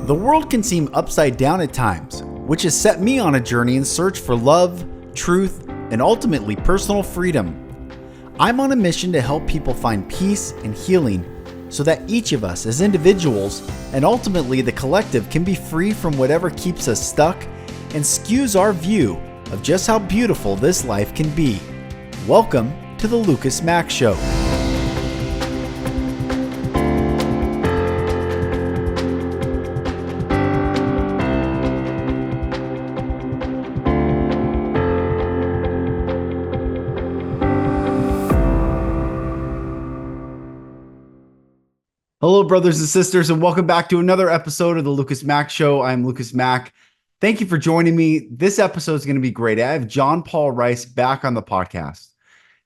The world can seem upside down at times, which has set me on a journey in search for love, truth, and ultimately personal freedom. I'm on a mission to help people find peace and healing so that each of us as individuals and ultimately the collective can be free from whatever keeps us stuck and skews our view of just how beautiful this life can be. Welcome to the Mack Show. Hello, brothers and sisters, and welcome back to another episode of the Mack Show. I'm Mack. Thank you for joining me. This episode is going to be great. I have John Paul Rice back on the podcast.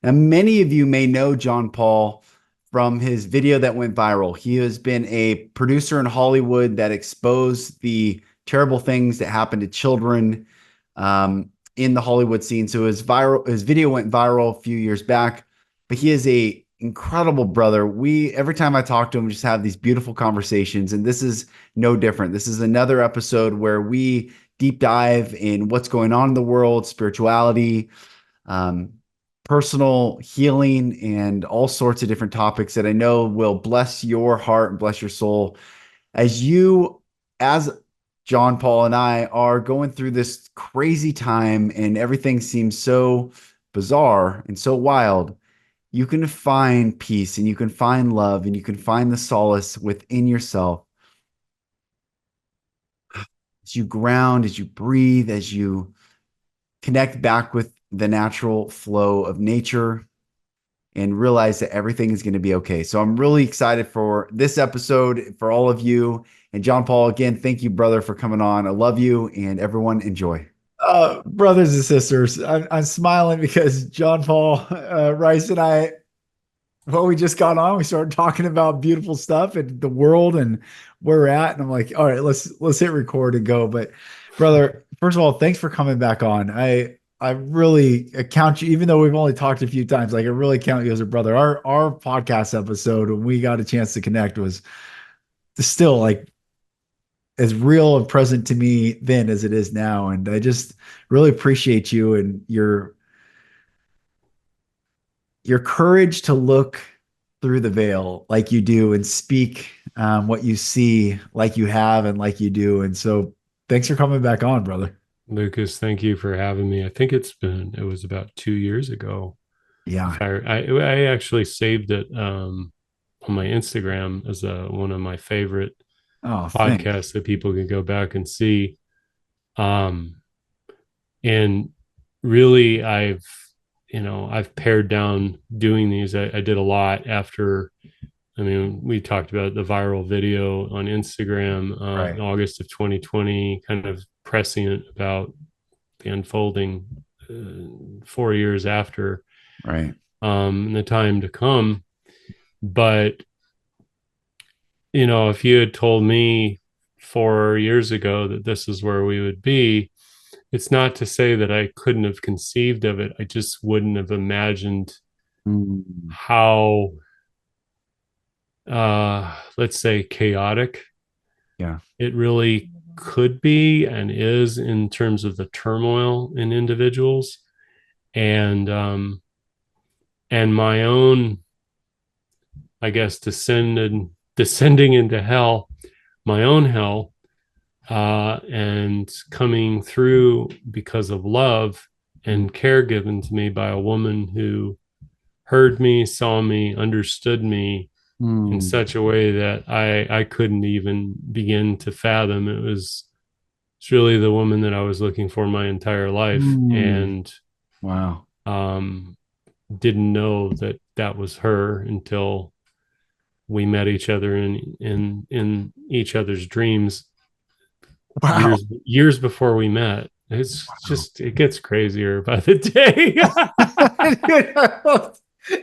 Now, many of you may know John Paul from his video that went viral. He has been a producer in Hollywood that exposed the terrible things that happen to children in the Hollywood scene. So his video went viral a few years back, but he is a incredible brother. Every time I talk to him, we just have these beautiful conversations, and this is no different. This is another episode where we deep dive in what's going on in the world, spirituality, personal healing, and all sorts of different topics that I know will bless your heart and bless your soul as John Paul and I are going through this crazy time and everything seems so bizarre and so wild. You can find peace and you can find love and you can find the solace within yourself. As you ground, as you breathe, as you connect back with the natural flow of nature and realize that everything is going to be okay. So I'm really excited for this episode for all of you. And John Paul, again, thank you, brother, for coming on. I love you, and everyone enjoy. Brothers and sisters, I'm smiling because John Paul Rice and I, we just got on. We started talking about beautiful stuff and the world and where we're at. And I'm like, all right, let's hit record and go. But brother, first of all, thanks for coming back on. I really count you, even though we've only talked a few times, like I really count you as a brother. Our podcast episode when we got a chance to connect was still like as real and present to me then as it is now. And I just really appreciate you and your courage to look through the veil like you do and speak what you see like you have and like you do. And so thanks for coming back on, brother. Lucas, thank you for having me. I think it was about 2 years ago. Yeah. I actually saved it on my Instagram as one of my favorite podcasts that people can go back and see. And really I've pared down doing these. I did a lot after, we talked about the viral video on Instagram in August of 2020, kind of prescient about the unfolding 4 years after, and the time to come. But, if you had told me 4 years ago that this is where we would be, it's not to say that I couldn't have conceived of it. I just wouldn't have imagined how, let's say, chaotic it really could be and is in terms of the turmoil in individuals and my own, I guess, descending into hell, my own hell, and coming through because of love and care given to me by a woman who heard me, saw me, understood me in such a way that I couldn't even begin to fathom. It's really the woman that I was looking for my entire life, and didn't know that was her until we met each other in each other's dreams. Years before we met. It's just, it gets crazier by the day.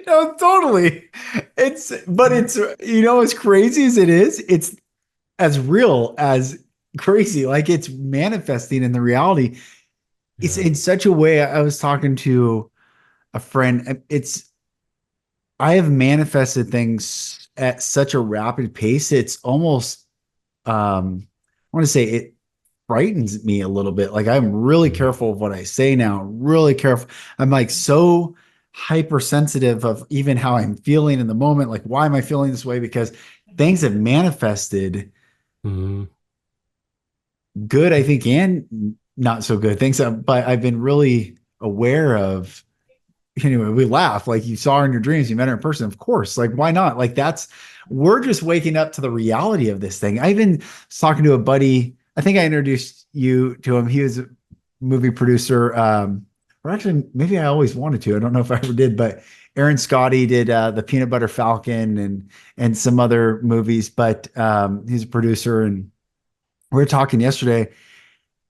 No, totally. It's as crazy as it is, it's as real as crazy. Like it's manifesting in the reality. It's in such a way. I was talking to a friend. I have manifested things at such a rapid pace. It's almost want to say it frightens me a little bit. Like I'm really Mm, careful of what I say now, really careful. I'm like so hypersensitive of even how I'm feeling in the moment. Like, why am I feeling this way? Because things have manifested mm, good, I think, and not so good things. But I've been really aware of. Anyway, we laugh like you saw her in your dreams, you met her in person. Of course, like why not? Like we're just waking up to the reality of this thing. I even was talking to a buddy. I think I introduced you to him. He was a movie producer. Or actually, maybe I always wanted to. I don't know if I ever did, but Aaron Scotty did the Peanut Butter Falcon and some other movies. But he's a producer, and we were talking yesterday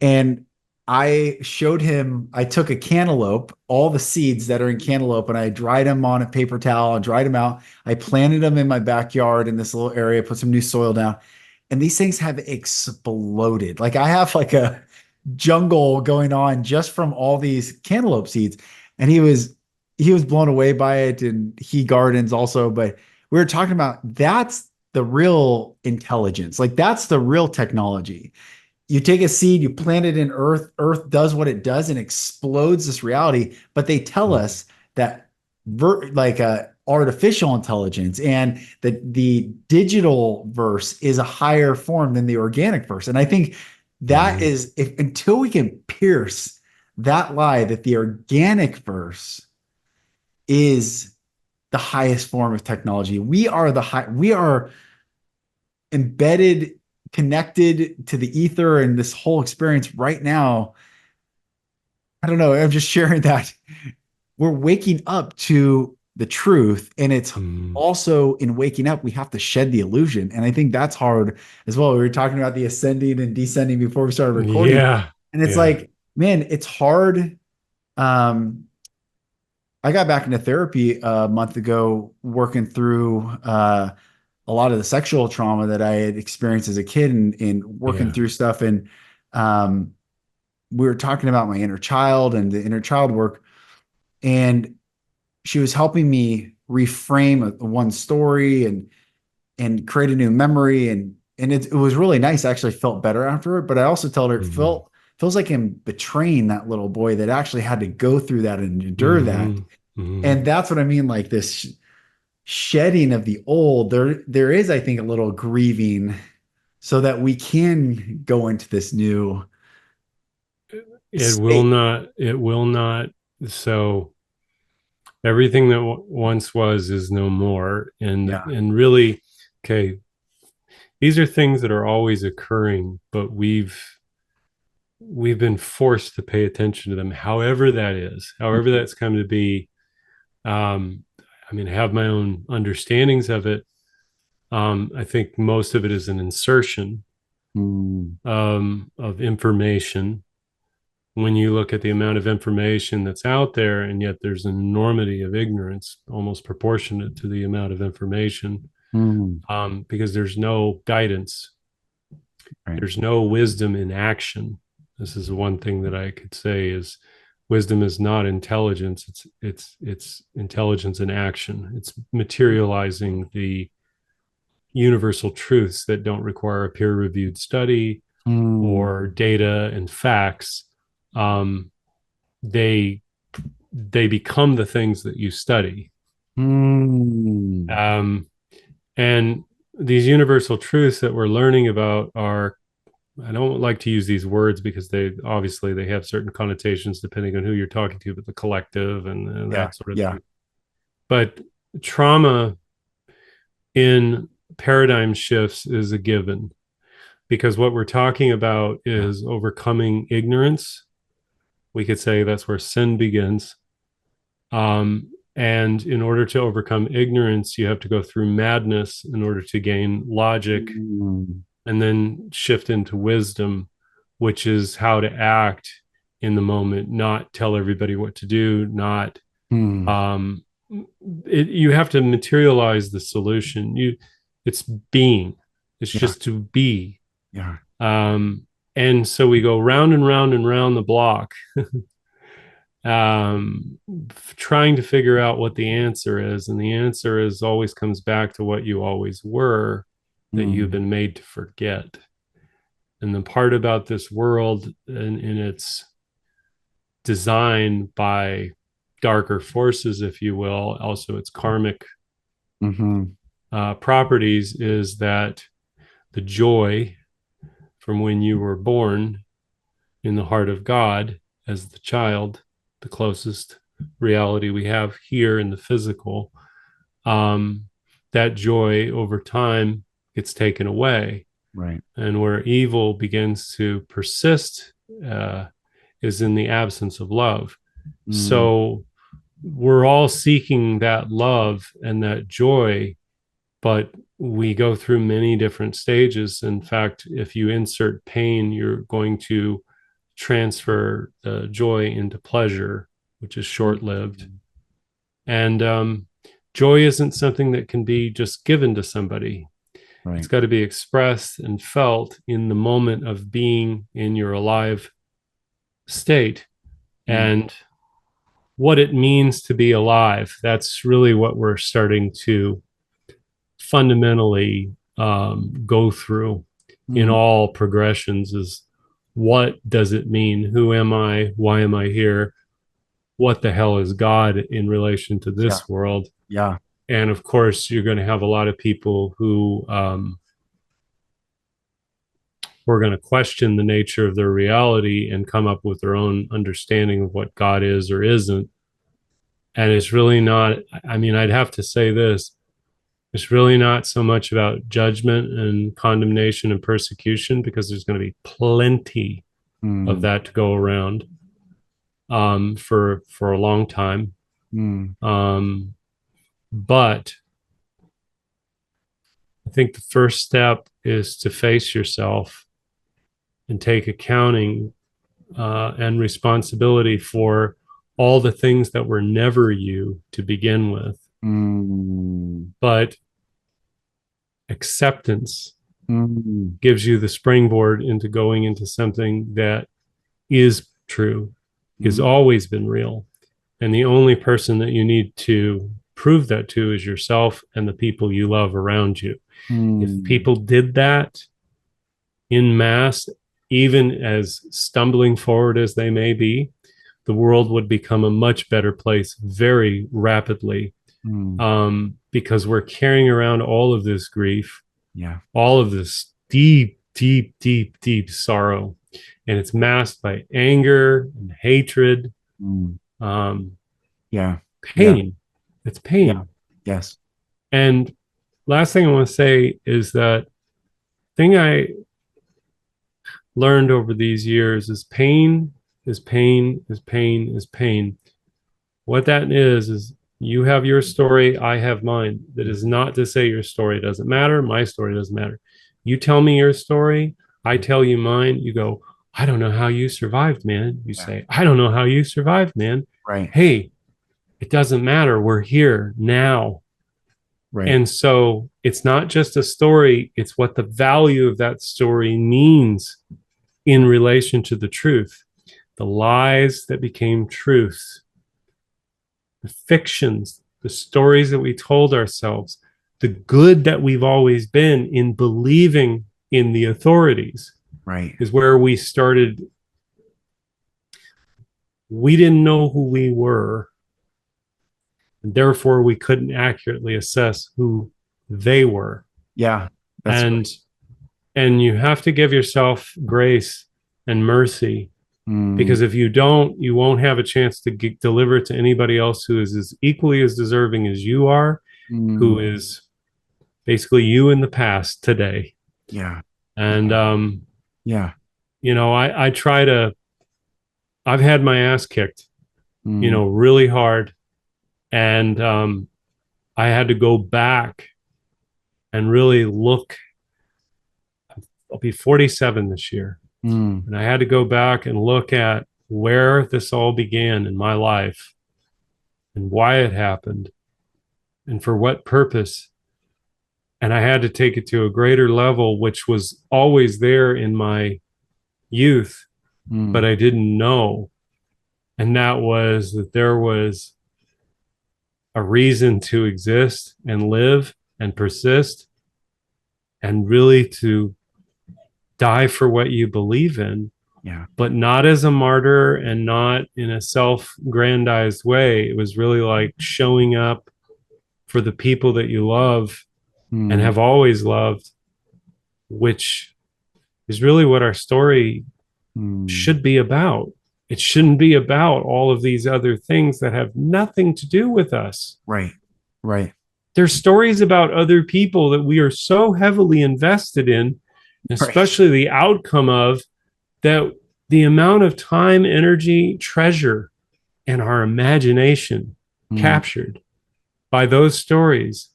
and I showed him, I took a cantaloupe, all the seeds that are in cantaloupe, and I dried them on a paper towel and dried them out. I planted them in my backyard in this little area, put some new soil down, and these things have exploded. Like I have like a jungle going on just from all these cantaloupe seeds. And he was blown away by it, and he gardens also. But we were talking about that's the real intelligence. Like that's the real technology. You take a seed, you plant it in earth, earth does what it does and explodes this reality. But they tell mm, us that artificial intelligence and the digital verse is a higher form than the organic verse. And I think that mm, is if until we can pierce that lie that the organic verse is the highest form of technology. We are embedded, connected to the ether and this whole experience right now. I don't know. I'm just sharing that we're waking up to the truth. And it's mm. also in waking up, we have to shed the illusion. And I think that's hard as well. We were talking about the ascending and descending before we started recording. Yeah. And it's Yeah. like, man, it's hard. Um, I got back into therapy a month ago, working through a lot of the sexual trauma that I had experienced as a kid and working Yeah. through stuff. And um, we were talking about my inner child and the inner child work. And she was helping me reframe one story and create a new memory. And it was really nice. I actually felt better after it. But I also told her it Mm, feels like I'm betraying that little boy that actually had to go through that and endure that. mm, mm. And that's what I mean, like this shedding of the old. There is, I think, a little grieving so that we can go into this new state. It will not. So everything that once was is no more. Yeah. And really, okay, these are things that are always occurring, but we've been forced to pay attention to them, however that is, however that's come to be. Um, I mean, I have my own understandings of it. I think most of it is an insertion Mm, of information. When you look at the amount of information that's out there, and yet there's an enormity of ignorance, almost proportionate to the amount of information, mm, because there's no guidance, right. there's no wisdom in action. This is one thing that I could say is wisdom is not intelligence. It's intelligence in action. It's materializing the universal truths that don't require a peer-reviewed study Mm, or data and facts. Um, they they become the things that you study. mm, Um, and these universal truths that we're learning about are, I don't like to use these words because they obviously they have certain connotations depending on who you're talking to, but the collective and yeah. that sort of Yeah. thing. But trauma in paradigm shifts is a given because what we're talking about Yeah. is overcoming ignorance. We could say that's where sin begins. And in order to overcome ignorance, you have to go through madness in order to gain logic Mm, and then shift into wisdom, which is how to act in the moment, not tell everybody what to do, not mm, um you have to materialize the solution. It's being. It's yeah. just to be. Yeah. Um and so we go round and round and round the block, trying to figure out what the answer is. And the answer is always comes back to what you always were that you've Mm, been made to forget. And the part about this world in its design by darker forces, if you will, also its karmic Mm-hmm. properties, is that the joy from when you were born in the heart of God as the child, the closest reality we have here in the physical, um, that joy over time gets taken away. Right. And where evil begins to persist uh, is in the absence of love. Mm, So we're all seeking that love and that joy, but we go through many different stages. In fact, if you insert pain, you're going to transfer the joy into pleasure, which is short lived. mm, And joy isn't something that can be just given to somebody. It's right. got to be expressed and felt in the moment of being in your alive state. Mm, And what it means to be alive, that's really what we're starting to fundamentally go through in mm, all progressions is what does it mean? Who am I? Why am I here? What the hell is God in relation to yeah. this world? Yeah. And of course, you're going to have a lot of people who are going to question the nature of their reality and come up with their own understanding of what God is or isn't. And it's really not, I mean, I'd have to say this, it's really not so much about judgment and condemnation and persecution, because there's going to be plenty of Mm, that to go around for a long time. mm, Um, but I think the first step is to face yourself and take accounting and responsibility for all the things that were never you to begin with. mm, But acceptance mm, gives you the springboard into going into something that is true, is mm, always been real. And the only person that you need to prove that to is yourself and the people you love around you. If mm, people did that in mass, even as stumbling forward as they may be, the world would become a much better place very rapidly, mm. because we're carrying around all of this grief, Yeah. all of this deep, deep, deep, deep sorrow. And it's masked by anger and hatred, Mm, um, yeah. Yeah. pain. It's Yeah. pain. Yes. And last thing I want to say is that thing I learned over these years is pain is pain is pain is pain. What that is you have your story, I have mine. That is not to say your story doesn't matter, my story doesn't matter. You tell me your story, I tell you mine. You go, I don't know how you survived, man. You Yeah. say, I don't know how you survived, man. Right. Hey, it doesn't matter. We're here now. Right. And so it's not just a story, it's what the value of that story means in relation to the truth. The lies that became truths, the fictions, the stories that we told ourselves, the good that we've always been in believing in the authorities Right. is where we started. We didn't know who we were, and therefore we couldn't accurately assess who they were. Yeah. That's And you have to give yourself grace and mercy, mm, because if you don't, you won't have a chance to deliver it to anybody else who is as equally as deserving as you are, mm, who is basically you in the past today. yeah. And Yeah. Yeah. I try to. I've had my ass kicked, Mm, really hard, and I had to go back and really look. I'll be 47 this year, mm, and I had to go back and look at where this all began in my life and why it happened and for what purpose. And I had to take it to a greater level, which was always there in my youth, but mm, I didn't know. And that was that there was a reason to exist and live and persist, and really to die for what you believe in, Yeah. but not as a martyr and not in a self-grandized way. It was really like showing up for the people that you love and Mm, have always loved, which is really what our story mm. should be about. It shouldn't be about all of these other things that have nothing to do with us. Right. Right. There's stories about other people that we are so heavily invested in, Right. especially the outcome of that, the amount of time, energy, treasure, and our imagination Mm, captured by those stories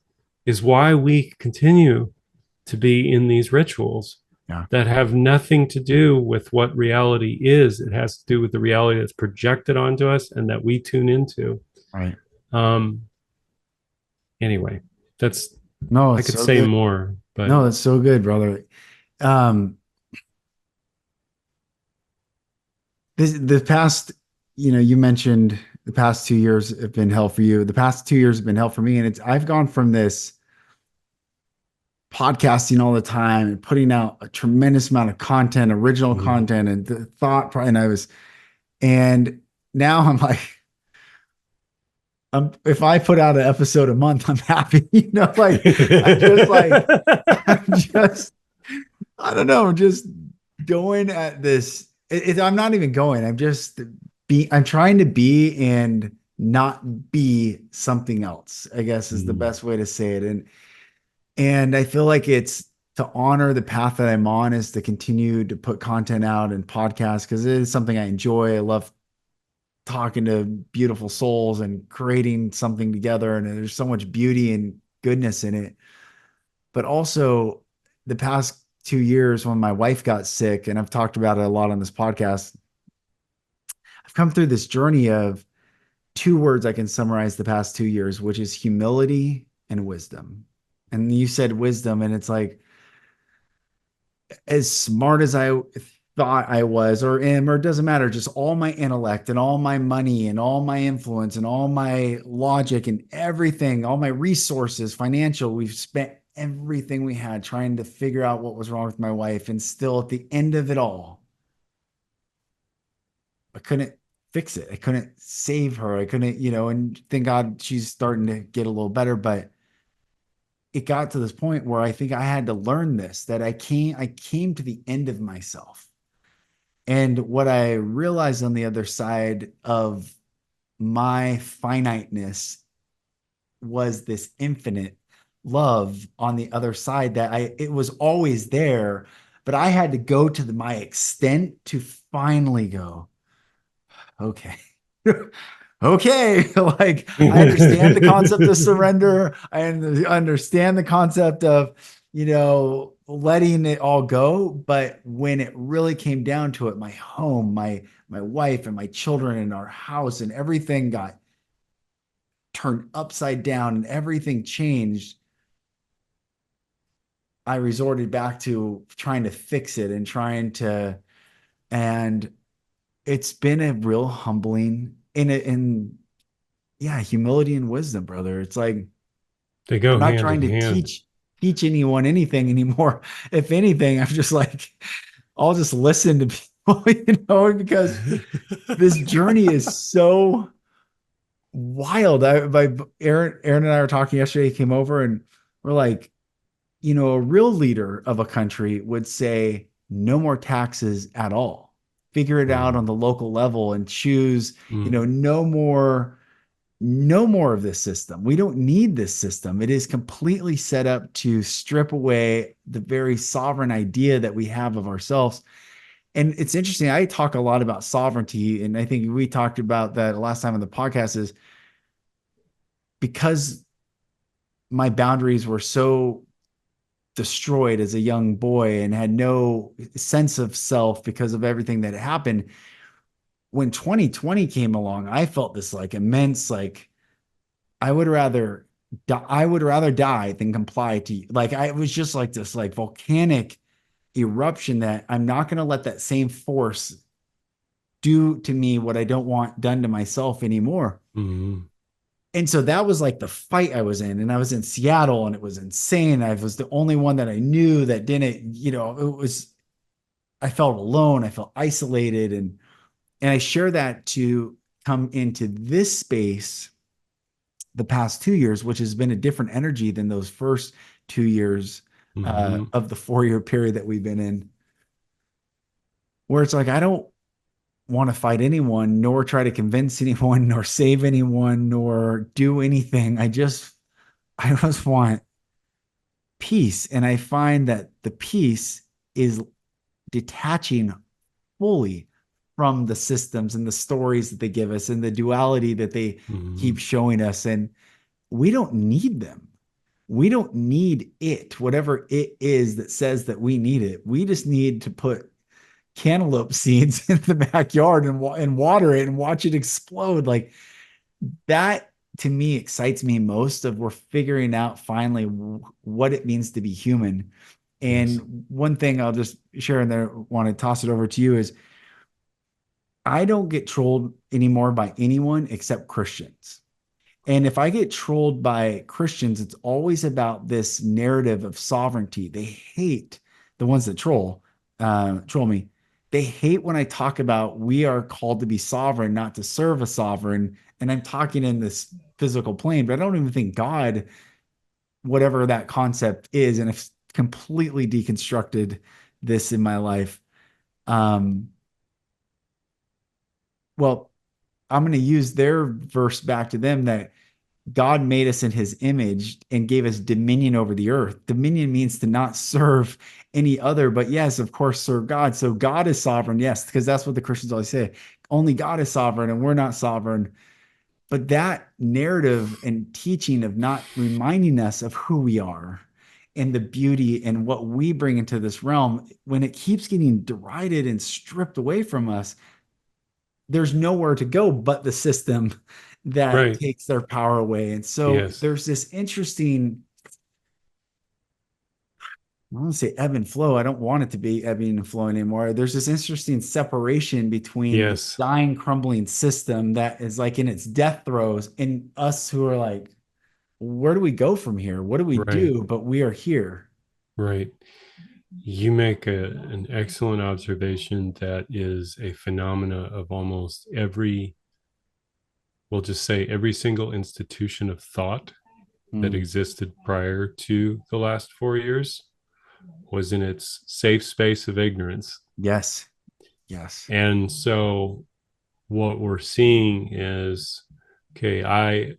is why we continue to be in these rituals yeah. that have nothing to do with what reality is. It has to do with the reality that's projected onto us and that we tune into. Right. Um, anyway, that's, No, I it's could so say good. more, but No, that's so good, brother. Um, the past, you mentioned the past 2 years have been hell for you. The past 2 years have been hell for me. And I've gone from this podcasting all the time and putting out a tremendous amount of content, original mm. content, and the thought, and now I'm like, if I put out an episode a month, I'm happy. Like I'm just like, I'm just, I don't know, I'm just going at this. I'm not even going. I'm trying to be and not be something else, I guess is the Mm. best way to say it. And I feel like it's to honor the path that I'm on is to continue to put content out and podcasts because it is something I enjoy. I love talking to beautiful souls and creating something together. And there's so much beauty and goodness in it. But also, the past 2 years, when my wife got sick, and I've talked about it a lot on this podcast, I've come through this journey of two words I can summarize the past 2 years, which is humility and wisdom. And you said wisdom, and it's like, as smart as I thought I was or am, or it doesn't matter, just all my intellect and all my money and all my influence and all my logic and everything, all my resources, financial, we've spent everything we had trying to figure out what was wrong with my wife. And still at the end of it all, I couldn't fix it. I couldn't save her. I couldn't, and thank God she's starting to get a little better, but it got to this point where I think I had to learn this, that I came to the end of myself. And what I realized on the other side of my finiteness was this infinite love on the other side that it was always there, but I had to go to my extent to finally go, okay. Okay, like I understand the concept of surrender. I understand the concept of, letting it all go. But when it really came down to it, my home, my wife, and my children, and our house, and everything got turned upside down, and everything changed. I resorted back to trying to fix it and it's been a real humbling in yeah, humility and wisdom, brother. It's like They I'm go not hand trying in to hand. teach anyone anything anymore. If anything, I'm just like I'll just listen to people, because this journey is so wild. Aaron and I were talking yesterday. He came over and we're like, a real leader of a country would say no more taxes at all. Figure it out Mm. on the local level and choose, Mm. no more of this system. We don't need this system. It is completely set up to strip away the very sovereign idea that we have of ourselves. And it's interesting. I talk a lot about sovereignty, and I think we talked about that last time on the podcast is because my boundaries were so destroyed as a young boy and had no sense of self because of everything that happened. When 2020 came along, I felt this like immense, like I would rather die than comply to you. Like I it was just like this like volcanic eruption that I'm not going to let that same force do to me what I don't want done to myself anymore. Mm. And so that was like the fight I was in. And I was in Seattle and it was insane. I was the only one that I knew that didn't, it was I felt alone, I felt isolated, and I share that to come into this space the past 2 years, which has been a different energy than those first 2 years Mm-hmm. of the 4 year period that we've been in, where it's like I don't want to fight anyone, nor try to convince anyone, nor save anyone, nor do anything. I just want peace. And I find that the peace is detaching fully from the systems and the stories that they give us and the duality that they Mm-hmm. keep showing us. And we don't need them. We don't need it, whatever it is that says that we need it. We just need to put cantaloupe seeds in the backyard and water it and watch it explode. Like that to me excites me most of we're figuring out finally what it means to be human. Yes. And one thing I'll just share in there, want to toss it over to you is I don't get trolled anymore by anyone except Christians. And if I get trolled by Christians, it's always about this narrative of sovereignty. They hate the ones that troll me. They hate when I talk about we are called to be sovereign, not to serve a sovereign. And I'm talking in this physical plane, but I don't even think God, whatever that concept is, and I've completely deconstructed this in my life. Um, well, I'm going to use their verse back to them that God made us in his image and gave us dominion over the earth. Dominion means to not serve any other, but yes, of course, serve God. So God is sovereign, yes, because that's what the Christians always say. Only God is sovereign and we're not sovereign. But that narrative and teaching of not reminding us of who we are and the beauty and what we bring into this realm, when it keeps getting derided and stripped away from us, there's nowhere to go but the system that Right. takes their power away. And so Yes. there's this interesting, I want to say ebb and flow. I don't want it to be ebbing and flowing anymore. There's this interesting separation between this Yes. dying, crumbling system that is like in its death throes and us who are like, where do we go from here? What do we Right. do? But we are here. Right. You make an excellent observation that is a phenomena of almost every, we'll just say every single institution of thought that Mm, existed prior to the last 4 years was in its safe space of ignorance. yes. Yes. And so what we're seeing is, okay,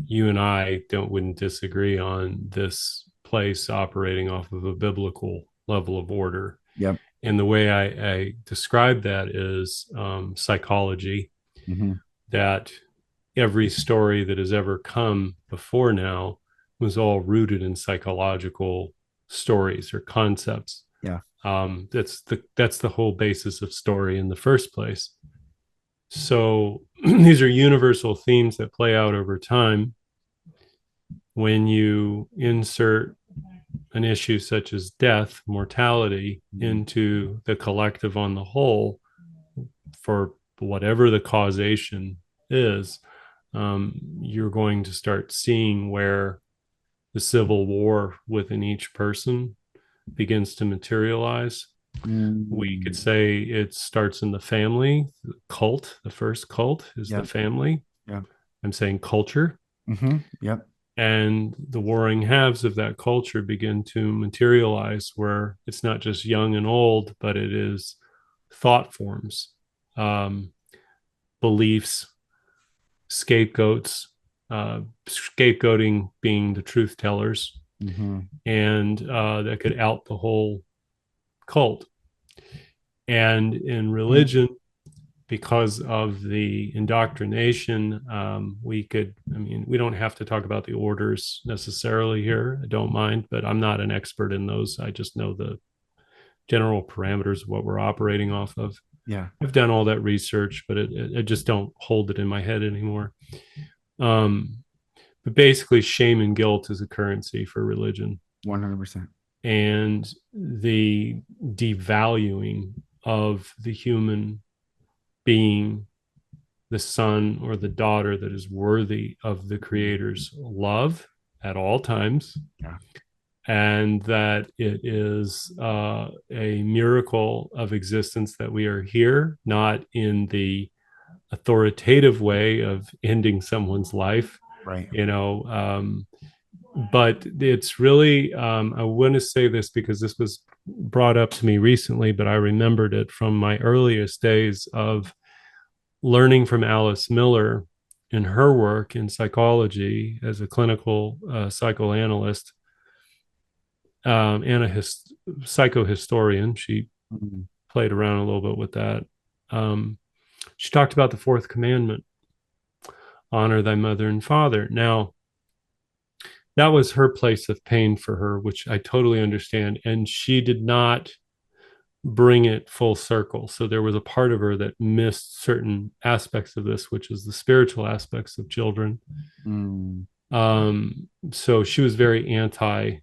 you and I wouldn't disagree on this place operating off of a biblical level of order. Yep. And the way I describe that is psychology, Hmm. that every story that has ever come before now was all rooted in psychological stories or concepts. Yeah. That's the whole basis of story in the first place. So these are universal themes that play out over time. When you insert an issue such as death, mortality, Mhm. into the collective on the whole, for whatever the causation is, you're going to start seeing where the civil war within each person begins to materialize. We could Mm. say it starts in the family. The cult, the first cult is the Yep. family. Yep. I'm saying culture. Yep. And the warring halves of that culture begin to materialize where it's not just young and old, but it is thought forms, um, beliefs, scapegoats, scapegoating being the truth tellers, Hmm. and that could out the whole cult. And in religion, because of the indoctrination, I mean, we don't have to talk about the orders necessarily here. I don't mind, but I'm not an expert in those. I just know the general parameters of what we're operating off of. Yeah. I've done all that research, but I just don't hold it in my head anymore. Um, but basically, shame and guilt is a currency for religion, 100%. and the devaluing of the human being, the son or the daughter that is worthy of the creator's love at all times, Yeah. and that it is a miracle of existence that we are here, not in the authoritative way of ending someone's life, Right. you know. But it's really, I want to say this because this was brought up to me recently, but I remembered it from my earliest days of learning from Alice Miller in her work in psychology as a clinical psychoanalyst, and a psychohistorian. She Mm, played around a little bit with that. Um, she talked about the fourth commandment: honor thy mother and father. Now, that was her place of pain for her, which I totally understand. And she did not bring it full circle. So there was a part of her that missed certain aspects of this, which is the spiritual aspects of children. mm, So she was very anti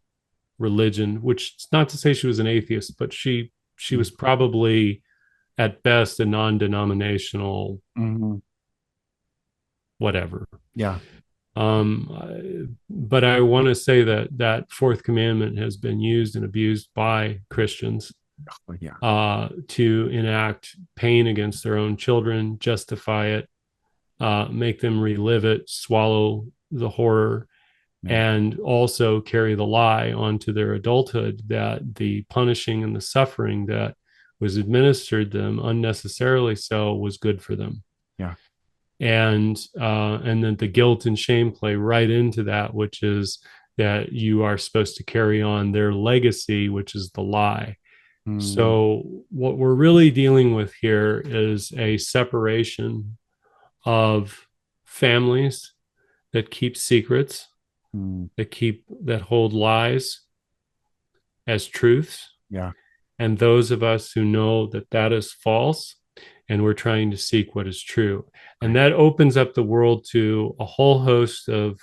religion, which is not to say she was an atheist, but she mm, was probably at best a non-denominational mhm. whatever. Yeah. But I want to say that that fourth commandment has been used and abused by Christians Oh, yeah. to enact pain against their own children, justify it, make them relive it, swallow the horror, Yeah. and also carry the lie onto their adulthood that the punishing and the suffering that was administered them unnecessarily so was good for them. Yeah. And then the guilt and shame play right into that, which is that you are supposed to carry on their legacy, which is the lie. Mm, So what we're really dealing with here is a separation of families that keep secrets, mm, that hold lies as truths, yeah. and those of us who know that that is false, and we're trying to seek what is true. And Right. that opens up the world to a whole host of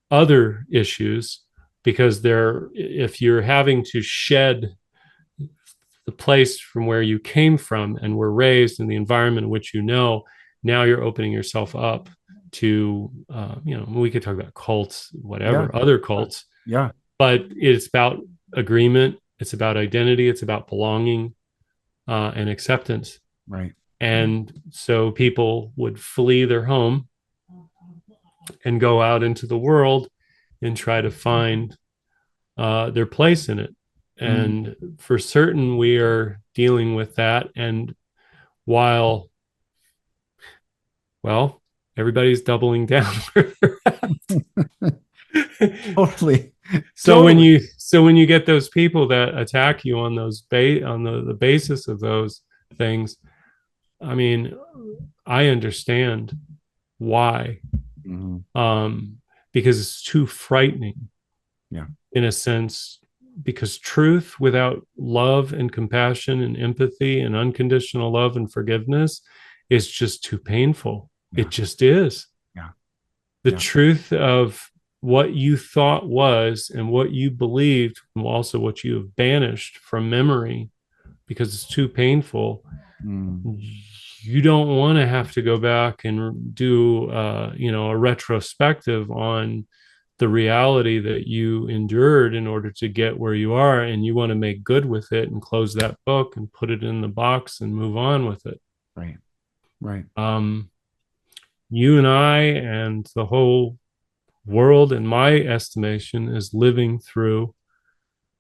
other issues, because there, if you're having to shed the place from where you came from and were raised in the environment in which you know, now you're opening yourself up to, we could talk about cults, Yeah. whatever, other Yeah. cults, Yeah. but it's about agreement, it's about identity, it's about belonging, and acceptance. Right. And so people would flee their home and go out into the world and try to find their place in it. Mm, And for certain, we are dealing with that. And while, well, everybody's doubling down where they're at. totally. so when Totally. you get those people that attack you on those on the basis of those things, I mean, I understand why, Mhm. um, because it's too frightening Yeah. in a sense, because truth without love and compassion and empathy and unconditional love and forgiveness is just too painful. It Yeah. just is. Yeah. The Yeah. truth of what you thought was and what you believed, and also what you have banished from memory because it's too painful. Mm, You don't want to have to go back and do a retrospective on the reality that you endured in order to get where you are, and you want to make good with it and close that book and put it in the box and move on with it. right. Right. um, you and I and the whole world, in my estimation, is living through,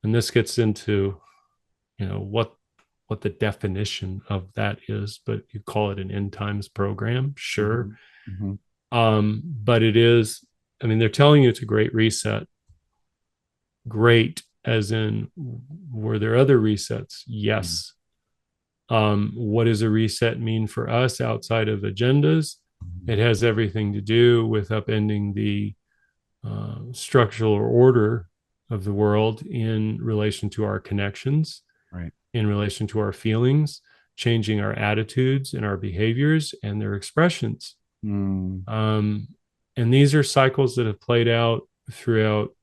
and this gets into what the definition of that is, but you call it an end times program, sure. Mhm. Mhm. But it is, I mean, they're telling you it's a great reset. Great, as in, were there other resets? Mhm. Yes. What does a reset mean for us outside of agendas? Mhm. It has everything to do with upending the structural order of the world in relation to our connections, Right. in relation to our feelings, changing our attitudes and our behaviors and their expressions. Mm, Um, and these are cycles that have played out throughout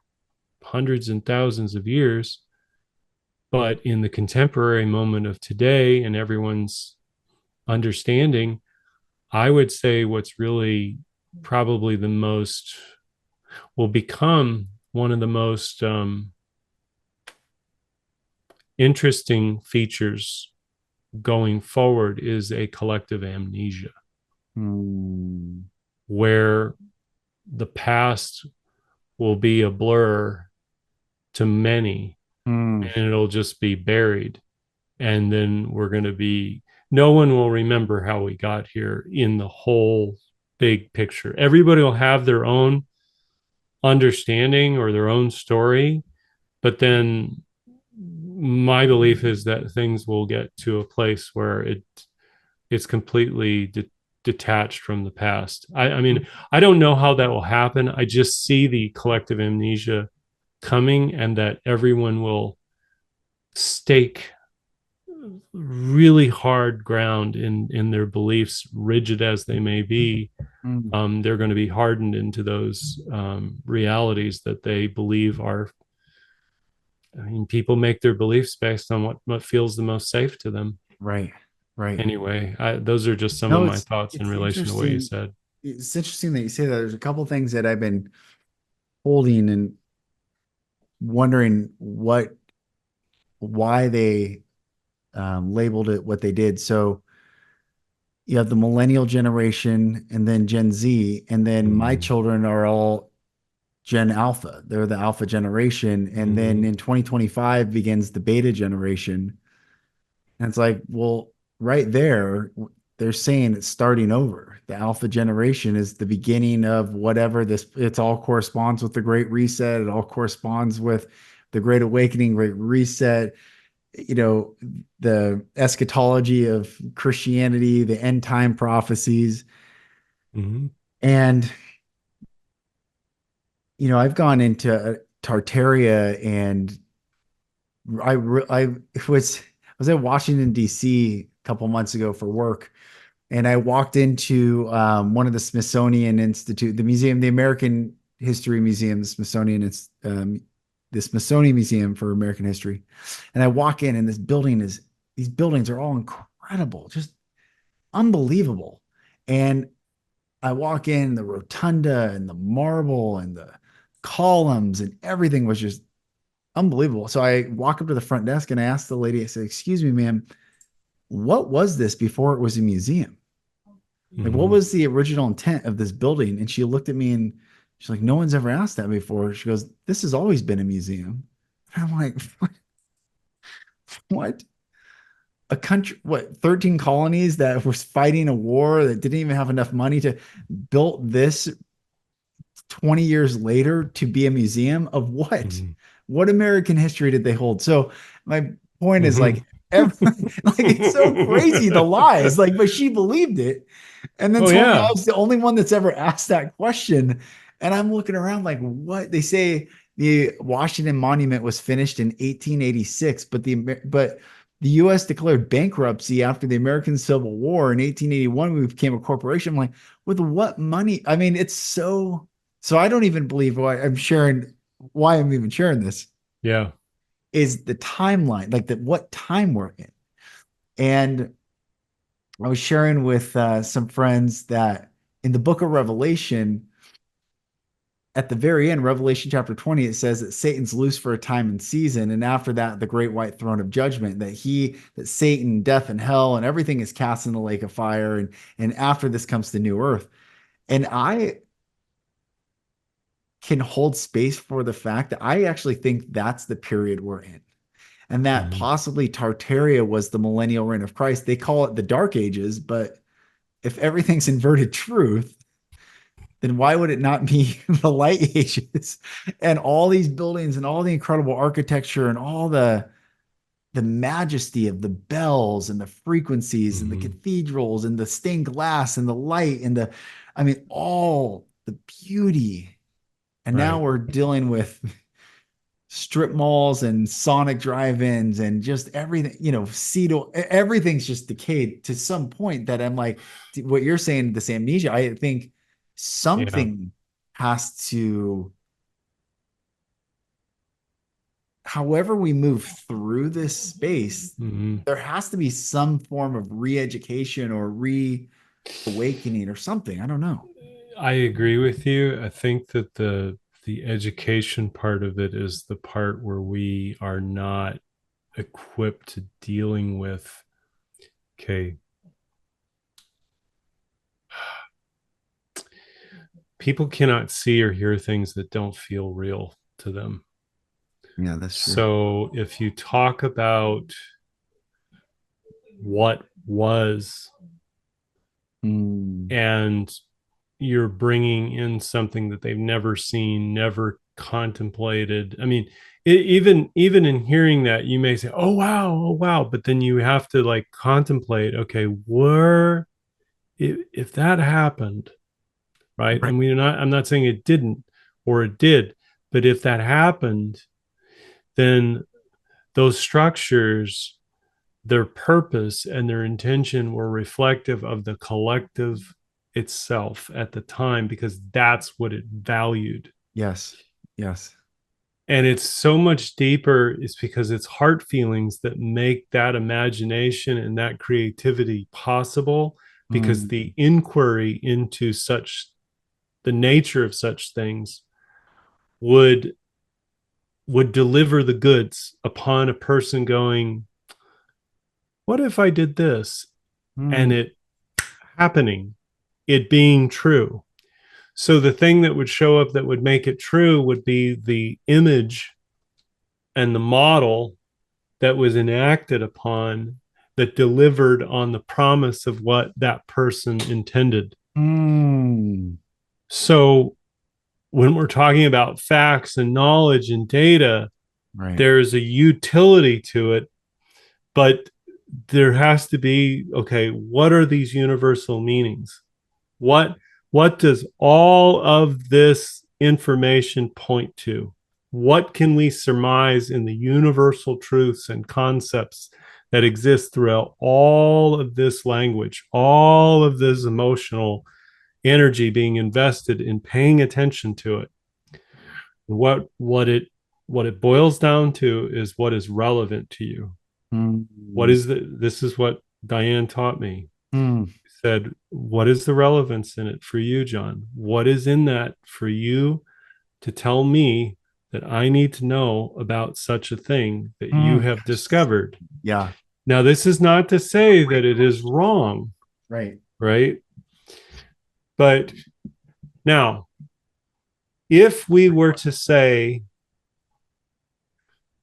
hundreds and thousands of years. But in the contemporary moment of today and everyone's understanding, I would say what's really probably the most, will become one of the most interesting features going forward is a collective amnesia Hmm. where the past will be a blur to many Hmm. and it'll just be buried. And then we're going to be, no one will remember how we got here in the whole big picture. Everybody will have their own understanding or their own story. But then my belief is that things will get to a place where it's completely detached from the past. I mean, I don't know how that will happen. I just see the collective amnesia coming and that everyone will stake really hard ground in their beliefs, rigid as they may be. Hmm. They're going to be hardened into those realities that they believe are. I mean, people make their beliefs based on what feels the most safe to them. Right. Right. Anyway, those are just some of No, my thoughts in it's relation to what you interesting. said. It's interesting that you say that. There's a couple things that I've been holding and wondering why they labeled it what they did. So you have the millennial generation and then Gen Z, and then my Mm-hmm. children are all Gen Alpha. They're the Alpha generation. And then Mm-hmm. in 2025 begins the Beta generation. And it's like, well, right there, they're saying it's starting over. The Alpha generation is the beginning of whatever this, it's all corresponds with the Great Reset. It all corresponds with the Great Awakening, Great Reset, the eschatology of Christianity, the end time prophecies. Mm-hmm. And, I've gone into Tartaria and I was at Washington D.C. a couple months ago for work, and I walked into one of the Smithsonian Institute, the museum, the American History Museum, the Smithsonian Museum for American History, and I walk in, and these buildings are all incredible, just unbelievable, and I walk in the rotunda and the marble and the columns and everything was just unbelievable. So I walk up to the front desk and I asked the lady, I said, "Excuse me, ma'am, what was this before it was a museum? Like, what Mm-hmm. was the original intent of this building?" And she looked at me and she's like, "No one's ever asked that before." She goes, "This has always been a museum." And I'm like, "What? A country, what, 13 colonies that was fighting a war that didn't even have enough money to build this 20 years later to be a museum of what? Mm-hmm. What American history did they hold?" So my point is Mm-hmm. like, like it's so crazy the lies, like, but she believed it and then Oh told me I yeah. was the only one that's ever asked that question. And I'm looking around like, what? They say the Washington Monument was finished in 1886, but the U.S. declared bankruptcy after the American Civil War in 1881. We became a corporation. I'm like, with what money? I mean, it's so I don't even believe why I'm even sharing this Yeah. is the timeline, like what time we're in. And I was sharing with some friends that in the book of Revelation, at the very end, Revelation chapter 20, it says that Satan's loose for a time and season. And after that, the great white throne of judgment, that Satan, death, and hell, and everything is cast in the lake of fire. And after this comes the new earth. And I can hold space for the fact that I actually think that's the period we're in. And that Mm-hmm. possibly Tartaria was the millennial reign of Christ. They call it the Dark Ages, but if everything's inverted truth, then why would it not be the Light Ages? And all these buildings and all the incredible architecture and all the majesty of the bells and the frequencies and the Mm-hmm. cathedrals and the stained glass and the light and I mean, all the beauty. And now Right. we're dealing with strip malls and Sonic drive-ins and just everything, everything's just decayed to some point that I'm like, what you're saying, this amnesia, I think Yeah. something has to, however we move through this space, Mm-hmm. there has to be some form of re-education or reawakening or something. I don't know. I agree with you. I think that the education part of it is the part where we are not equipped to dealing with, okay, people cannot see or hear things that don't feel real to them. Yeah, that's true. So if you talk about what was, Mm. and you're bringing in something that they've never seen, never contemplated. I mean, even in hearing that, you may say, oh wow," but then you have to like contemplate. Okay, where if that happened, right? Right. And we're not. I'm not saying it didn't or it did, but if that happened, then those structures, their purpose and their intention were reflective of the collective itself at the time, because that's what it valued. Yes. Yes. And it's so much deeper. It's because it's heart feelings that make that imagination and that creativity possible, because Mm. the inquiry into such, the nature of such things would deliver the goods upon a person going, what if I did this, and Mm. it happening, it being true. So the thing that would show up that would make it true would be the image and the model that was enacted upon, that delivered on the promise of what that person intended. Mm. So when we're talking about facts and knowledge and data, Right. there's a utility to it, but there has to be, okay, what are these universal meanings? What what does all of this information point to? What can we surmise in the universal truths and concepts that exist throughout all of this language, all of this emotional energy being invested in paying attention to it? What it boils down to is what is relevant to you. What Mm. is this is what Diane taught me. Mm. Said, what is the relevance in it for you, John? What is in that for you to tell me that I need to know about such a thing that you Mm. have discovered? Yeah. Now, this is not to say that it is wrong, Right. right? But now, if we were to say,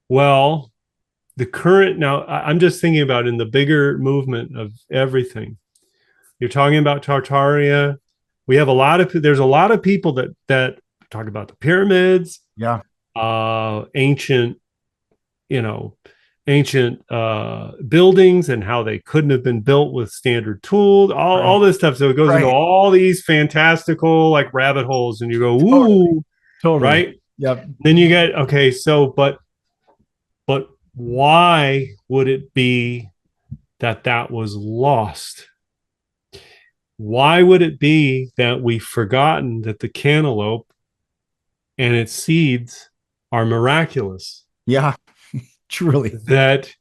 well, the current, now I'm just thinking about in the bigger movement of everything. You're talking about Tartaria. We have there's a lot of people that talk about the pyramids, Yeah. ancient, you know, ancient buildings, and how they couldn't have been built with standard tools, all Right. this stuff. So it goes into Right. all these fantastical like rabbit holes, and you go, Totally. ooh, Totally. right? Yep. Then you get, okay, so but why would it be that was lost? Why would it be that we've forgotten that the cantaloupe and its seeds are miraculous? Yeah. Truly. That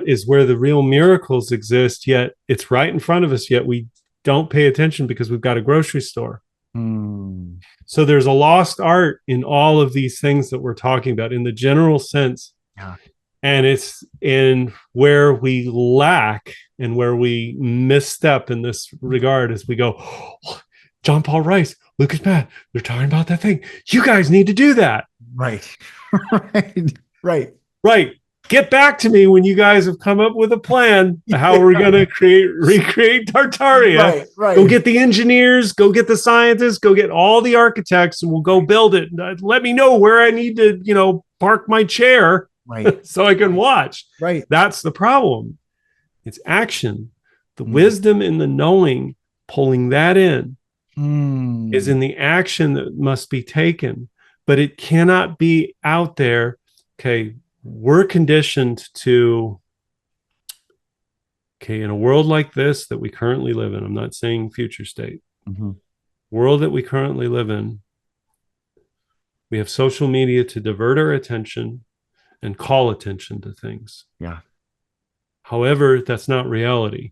is where the real miracles exist, yet it's right in front of us, yet we don't pay attention because we've got a grocery store. Mm. So there's a lost art in all of these things that we're talking about in the general sense. Yeah. And it's in where we lack and where we misstep in this regard as we go, oh, John Paul Rice, Lucas Matt, they're talking about that thing. You guys need to do that. Right. Right. Right. Right. Get back to me when you guys have come up with a plan how we're Yeah. going to recreate Tartaria. Right. Go Right. get the engineers, go get the scientists, go get all the architects, and we'll go build it. Let me know where I need to, park my chair Right. so I can watch. Right. That's the problem. It's action. The Mm. wisdom in the knowing, pulling that in, is Mm. in the action that must be taken, but it cannot be out there. Okay, we're conditioned to, okay, in a world like this that we currently live in, I'm not saying future state, Mm-hmm. world that we currently live in, we have social media to divert our attention and call attention to things. Yeah. However, that's not reality.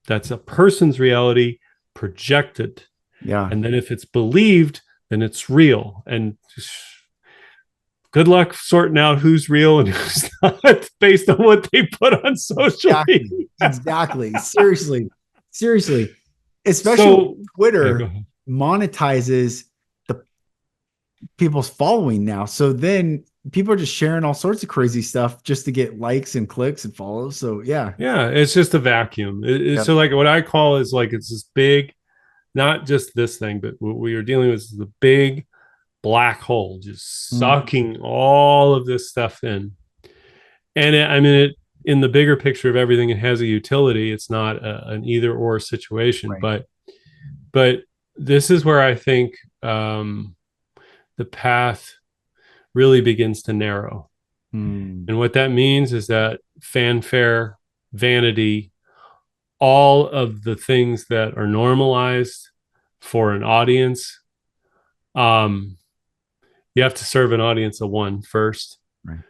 That's a person's reality projected. Yeah. And then if it's believed, then it's real. And good luck sorting out who's real and who's not based on what they put on social Exactly. media. Exactly. Seriously. Especially when So, yeah, go Twitter ahead. monetizes the people's following now. So then people are just sharing all sorts of crazy stuff just to get likes and clicks and follows. So yeah. Yeah, it's just a vacuum. Yep. So, like, what I call is like it's this big, not just this thing, but what we are dealing with is the big black hole just Mm, sucking all of this stuff in. And I mean, in the bigger picture of everything, it has a utility. It's not an either or situation, right. but this is where I think the path really begins to narrow. Mm, And what that means is that fanfare, vanity, all of the things that are normalized for an audience, um, you have to serve an audience of one first, right.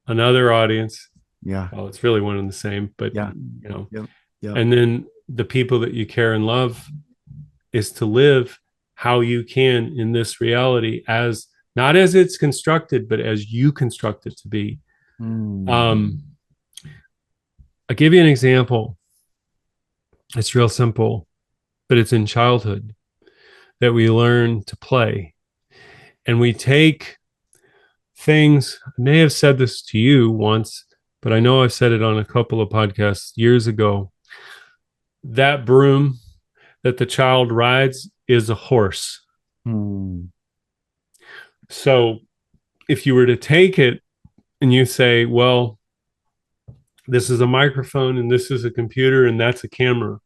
another audience. Yeah. Well, it's really one and the same, but Yeah. Yep. Yep. and then the people that you care and love is to live how you can in this reality as not as it's constructed, but as you construct it to be. Mm, Um, I'll give you an example. It's real simple, but it's in childhood that we learn to play. And we take things, I may have said this to you once, but I know I've said it on a couple of podcasts years ago. That broom that the child rides is a horse. mm, So if you were to take it and you say, well, this is a microphone and this is a computer and that's a camera,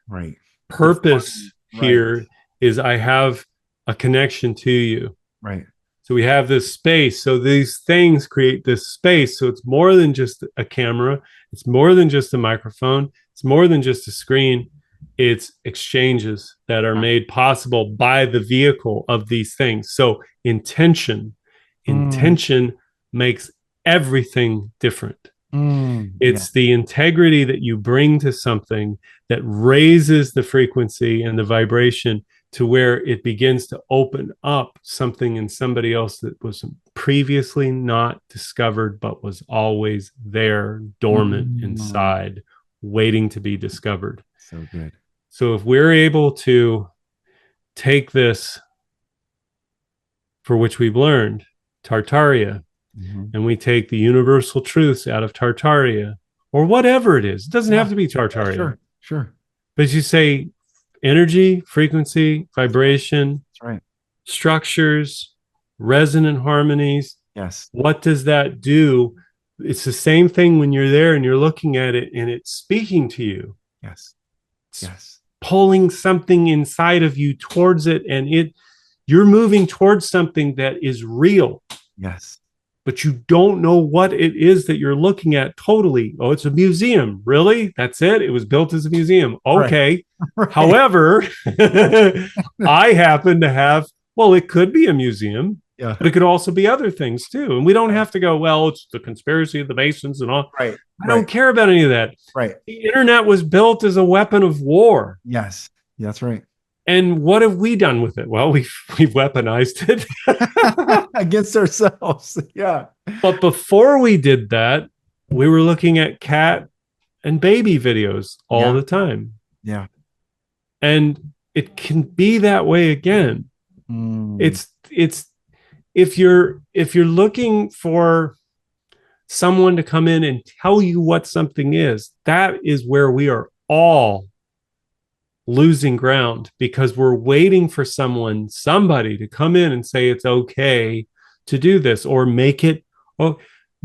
right. The purpose fun, right. here is I have a connection to you. Right. So we have this space. So these things create this space. So it's more than just a camera. It's more than just a microphone. It's more than just a screen. It's exchanges that are Yeah. made possible by the vehicle of these things. So Mm, intention makes everything different. yeah. It's the integrity that you bring to something that raises the frequency and the vibration to where it begins to open up something in somebody else that was previously not discovered, but was always there, dormant Mm, inside, waiting to be discovered. so good. So if we're able to take this for which we've learned, Tartaria, Hmm. and we take the universal truths out of Tartaria, or whatever it is, it doesn't Yeah. have to be Yeah. Tartaria, Sure. Sure. but as you say, energy, frequency, vibration, That's right. structures, resonant harmonies. Yes. What does that do? It's the same thing when you're there and you're looking at it and it's speaking to you. Yes. It's Yes. pulling something inside of you towards it, and you're moving towards something that is real, Yes. but you don't know what it is that you're looking at totally. Oh, it's a museum. Really? That's it? It was built as a museum. Right. Okay. Right. However, I happen to have, well, it could be a museum, Yeah. but it could also be other things too. And we don't have to go, well, it's the conspiracy of the Masons and all. Right. I Right. don't care about any of that. Right. The internet was built as a weapon of war. Yes. That's right. And what have we done with it? Well, we've weaponized it. Against ourselves. Yeah. But before we did that, we were looking at cat and baby videos all Yeah. the time. Yeah. And it can be that way again. Mm, It's if you're looking for someone to come in and tell you what something is, that is where we are all losing ground, because we're waiting for somebody to come in and say it's okay to do this or make it. Oh,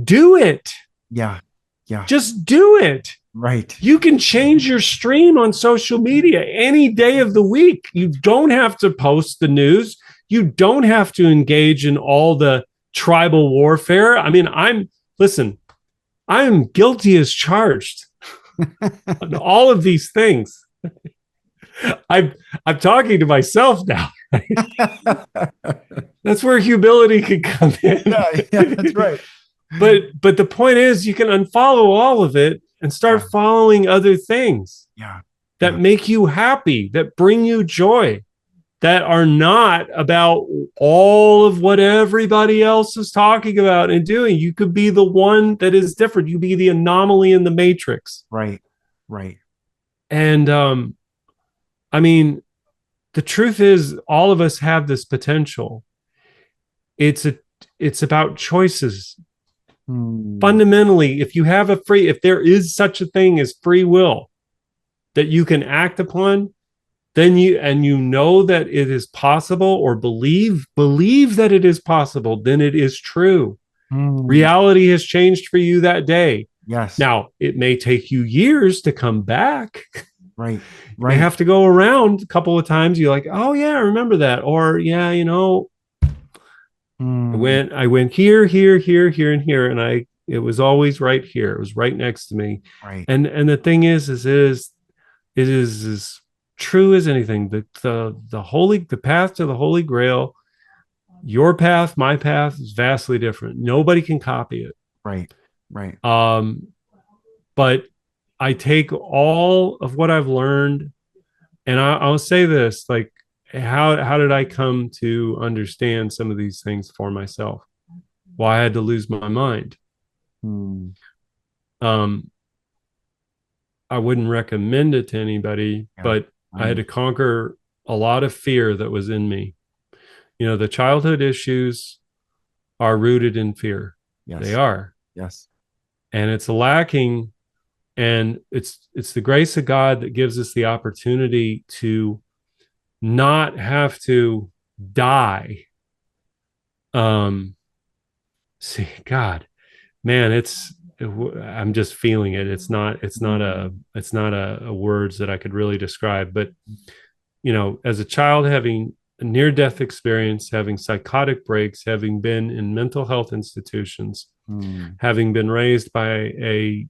do it. yeah. Yeah. Just do it. Right. You can change your stream on social media any day of the week. You don't have to post the news. You don't have to engage in all the tribal warfare. I mean, I'm guilty as charged on all of these things. I'm talking to myself now. That's where humility can come in. Yeah, that's right. But the point is, you can unfollow all of it and start following other things Yeah. that make you happy, that bring you joy. that are not about all of what everybody else is talking about and doing. You could be the one that is different. You be the anomaly in the matrix. Right. Right. And I mean, the truth is all of us have this potential. It's a it's about choices. Hmm. Fundamentally, if there is such a thing as free will that you can act upon, then you know that it is possible, or believe that it is possible, then it is true. Hmm. Reality has changed for you that day. Yes. Now, it may take you years to come back. Right. You may Right. have to go around a couple of times. You're like, oh yeah, I remember that. Or yeah, Hmm. I went here, here, here, here, and here, and it was always right here. It was right next to me. Right. And the thing is it is as true as anything. The path to the Holy Grail, your path, my path is vastly different. Nobody can copy it. Right. Right. But I take all of what I've learned, and I'll say this: like, how did I come to understand some of these things for myself? Well, I had to lose my mind. Hmm. Um, I wouldn't recommend it to anybody, Yeah. but I had I'm. to conquer a lot of fear that was in me. The childhood issues are rooted in fear. They Yes. are. Yes. And it's lacking, and it's the grace of God that gives us the opportunity to not have to die. See, God, man, I'm just feeling it. Hmm. It's not a words that I could really describe, but as a child, having a near death experience, having psychotic breaks, having been in mental health institutions, Hmm. having been raised by a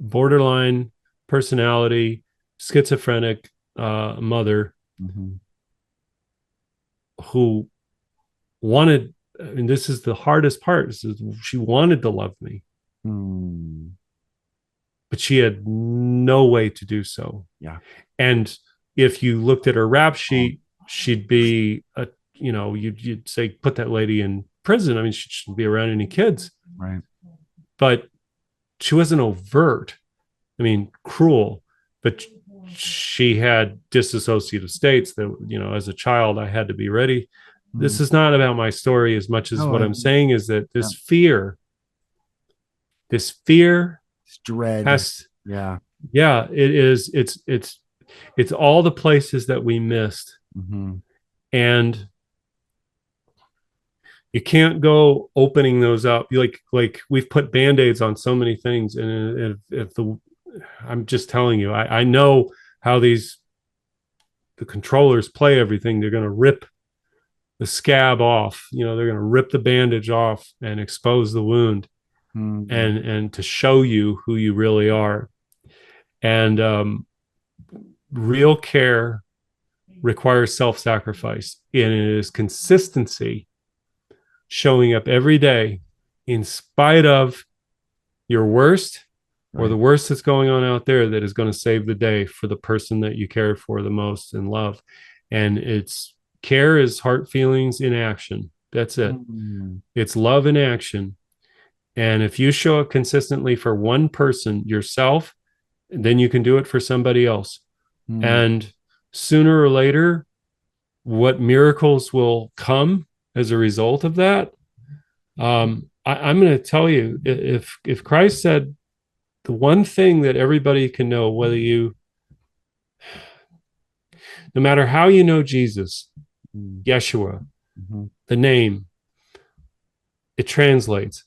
borderline personality, schizophrenic mother Hmm. who wanted, and this is the hardest part, she wanted to love me, Hmm. but she had no way to do so. Yeah. And if you looked at her rap Oh, sheet, she'd be you'd say, put that lady in prison. I mean, she shouldn't be around any kids. right. But she wasn't overt. I mean, cruel, but she had disassociative states that, as a child, I had to be ready. Hmm. This is not about my story as much as No, what I'm saying is that yeah. this fear It's dread. has, Yeah. yeah, it is. It's all the places that we missed. Hmm. And you can't go opening those up. Like we've put band-aids on so many things. And if the, I'm just telling you, I know how the controllers play everything. They're going to rip the scab off. They're going to rip the bandage off and expose the wound, Hmm. and to show you who you really are. And real care requires self-sacrifice, and it is consistency, showing up every day in spite of your worst, or the Right. worst that's going on out there, that is going to save the day for the person that you care for the most and love. And it's care is heart feelings in action. That's it. Hmm. It's love in action. And if you show up consistently for one person, yourself, then you can do it for somebody else. Hmm. And sooner or later, what miracles will come as a result of that? I'm going to tell you, if Christ said the one thing that everybody can know, no matter how you know Jesus, Hmm. Yeshua, Hmm. the name, it translates.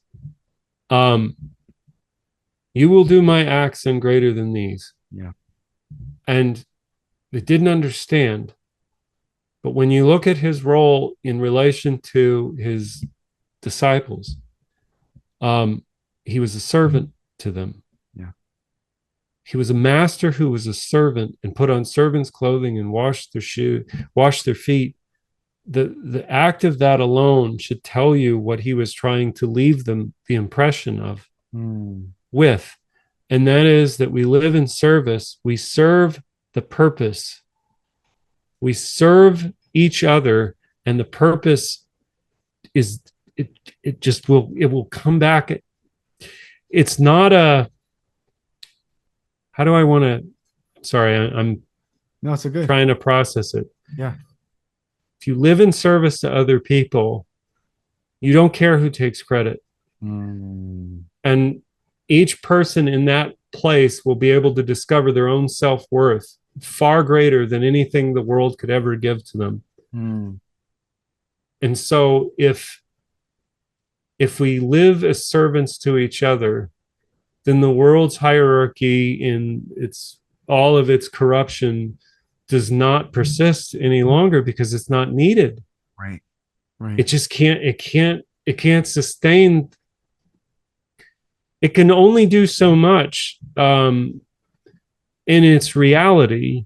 Um, you will do my acts and greater than these. Yeah. And they didn't understand. But when you look at his role in relation to his disciples, um, he was a servant to them. Yeah. He was a master who was a servant and put on servant's clothing and washed their feet. The act of that alone should tell you what he was trying to leave them the impression of Hmm. with. And that is that we live in service. We serve the purpose. We serve each other, and the purpose is it it will come back. It's not a, how do I want to, sorry, I'm No, it's so good. trying to process it. Yeah. If you live in service to other people, you don't care who takes credit. Mm, And each person in that place will be able to discover their own self-worth far greater than anything the world could ever give to them. mm, And so if we live as servants to each other, then the world's hierarchy in its all of its corruption does not persist any longer because it's not needed. right. Right. It just can't sustain. It can only do so much in its reality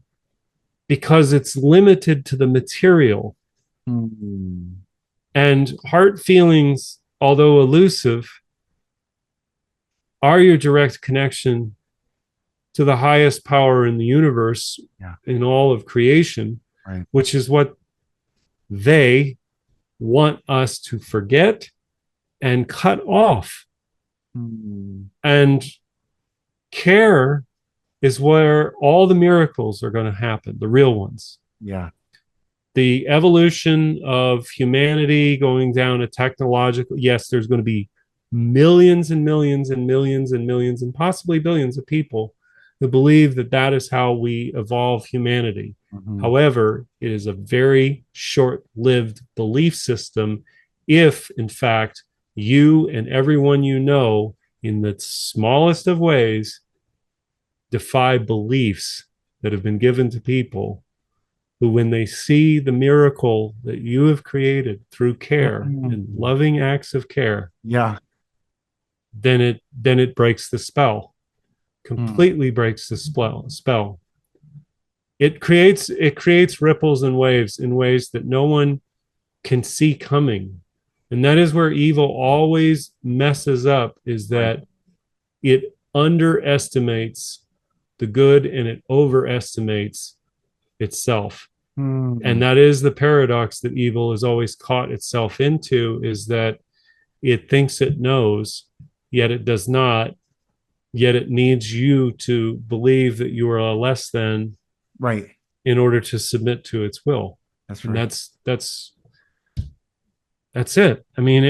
because it's limited to the material. Mm, And heart feelings, although elusive, are your direct connection to the highest power in the universe, yeah. in all of creation, Right. which is what they want us to forget and cut off. Mm, And care is where all the miracles are going to happen, the real ones. yeah. The evolution of humanity going down a technological, yes, there's going to be millions and millions and millions and millions and possibly billions of people who believe that that is how we evolve humanity. Mhm. However, it is a very short-lived belief system if, in fact, you and everyone you know, in the smallest of ways, defy beliefs that have been given to people who, when they see the miracle that you have created through care and Mm, loving acts of care, yeah. then it breaks the spell, Mm, completely breaks the spell. It creates ripples and waves in ways that no one can see coming. And that is where evil always messes up, is right. that it underestimates the good and it overestimates itself. And Mm, that is the paradox that evil has always caught itself into, is that it thinks it knows, yet it does not, yet it needs you to believe that you are a less than right. in order to submit to its will. That's And right. that's it. I mean,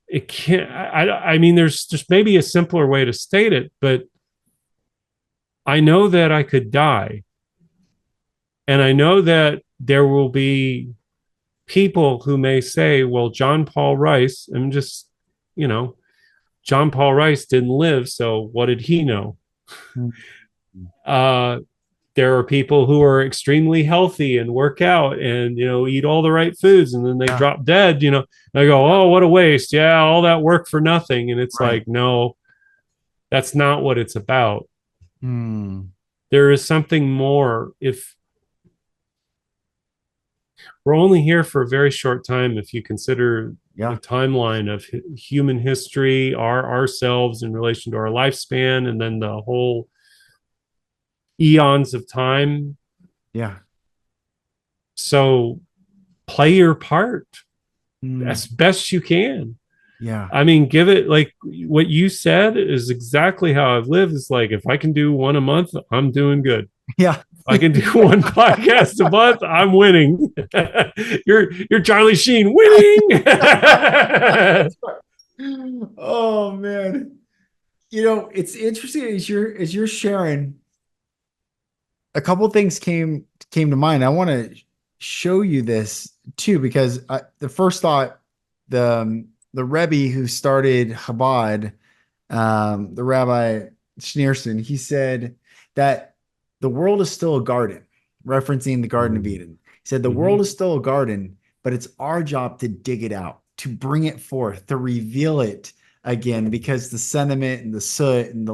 it can't. I mean, there's just maybe a simpler way to state it, but I know that I could die, and I know that there will be people who may say, "Well, John Paul Rice," I'm just, you know, John Paul Rice didn't live, so what did he know? Mm, Uh, there are people who are extremely healthy and work out and eat all the right foods, and then they yeah. drop dead. They go, "Oh, what a waste! Yeah, all that work for nothing." And it's Right. like, no, that's not what it's about. Mm, There is something more. If we're only here for a very short time, if you consider the yeah. timeline of human history, ourselves in relation to our lifespan, and then the whole eons of time. Yeah. So play your part Mm, as best you can. yeah. I mean, give it, like what you said is exactly how I've lived. It's like, if I can do one a month, I'm doing good. Yeah. If I can do one podcast a month, I'm winning. you're Charlie Sheen winning. Oh man. It's interesting as you're sharing, a couple things came to mind. I want to show you this too, because the first thought, the Rebbe who started Chabad, the Rabbi Schneerson, he said that the world is still a garden, referencing the Garden of Eden. He said the world Mhm. is still a garden, but it's our job to dig it out, to bring it forth, to reveal it again, because the sediment and the soot and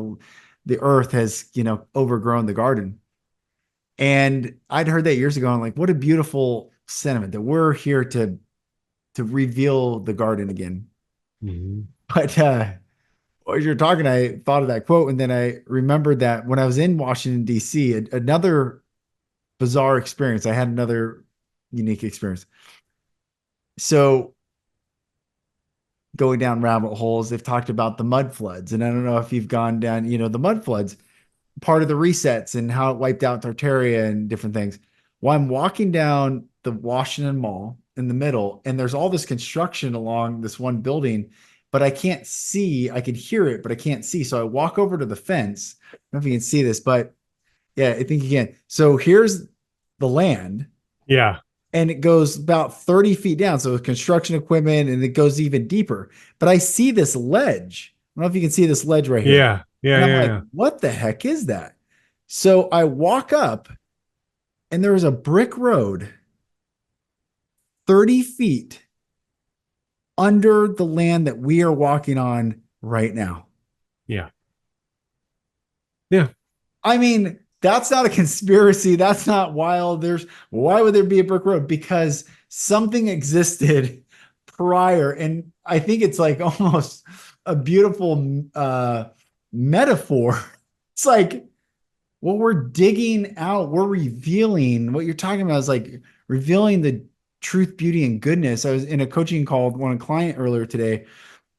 the earth has, overgrown the garden. And I'd heard that years ago. And I'm like, what a beautiful sentiment that we're here to reveal the garden again. Mhm. But as you're talking, I thought of that quote, and then I remembered that when I was in Washington D.C., another bizarre experience. I had another unique experience. So going down rabbit holes, they've talked about the mud floods. And I don't know if you've gone down, the mud floods, part of the resets and how it wiped out Tartaria and different things. Well, I'm walking down the Washington Mall in the middle, and there's all this construction along this one building, but I can't see. I can hear it, but I can't see. So I walk over to the fence. I don't know if you can see this, but yeah, I think you can. So here's the land, Yeah. and it goes about 30 feet down. So construction equipment, and it goes even deeper. But I see this ledge. I don't know if you can see this ledge right here. Yeah. Yeah. And I'm like, Yeah. what the heck is that? So I walk up, and there was a brick road 30 feet under the land that we are walking on right now. Yeah. Yeah. I mean, that's not a conspiracy. That's not wild. Why would there be a brick road? Because something existed prior. And I think it's like almost a beautiful metaphor. It's like what we're digging out, we're revealing. What you're talking about is like revealing the truth, beauty, and goodness. I was in a coaching call with one client earlier today,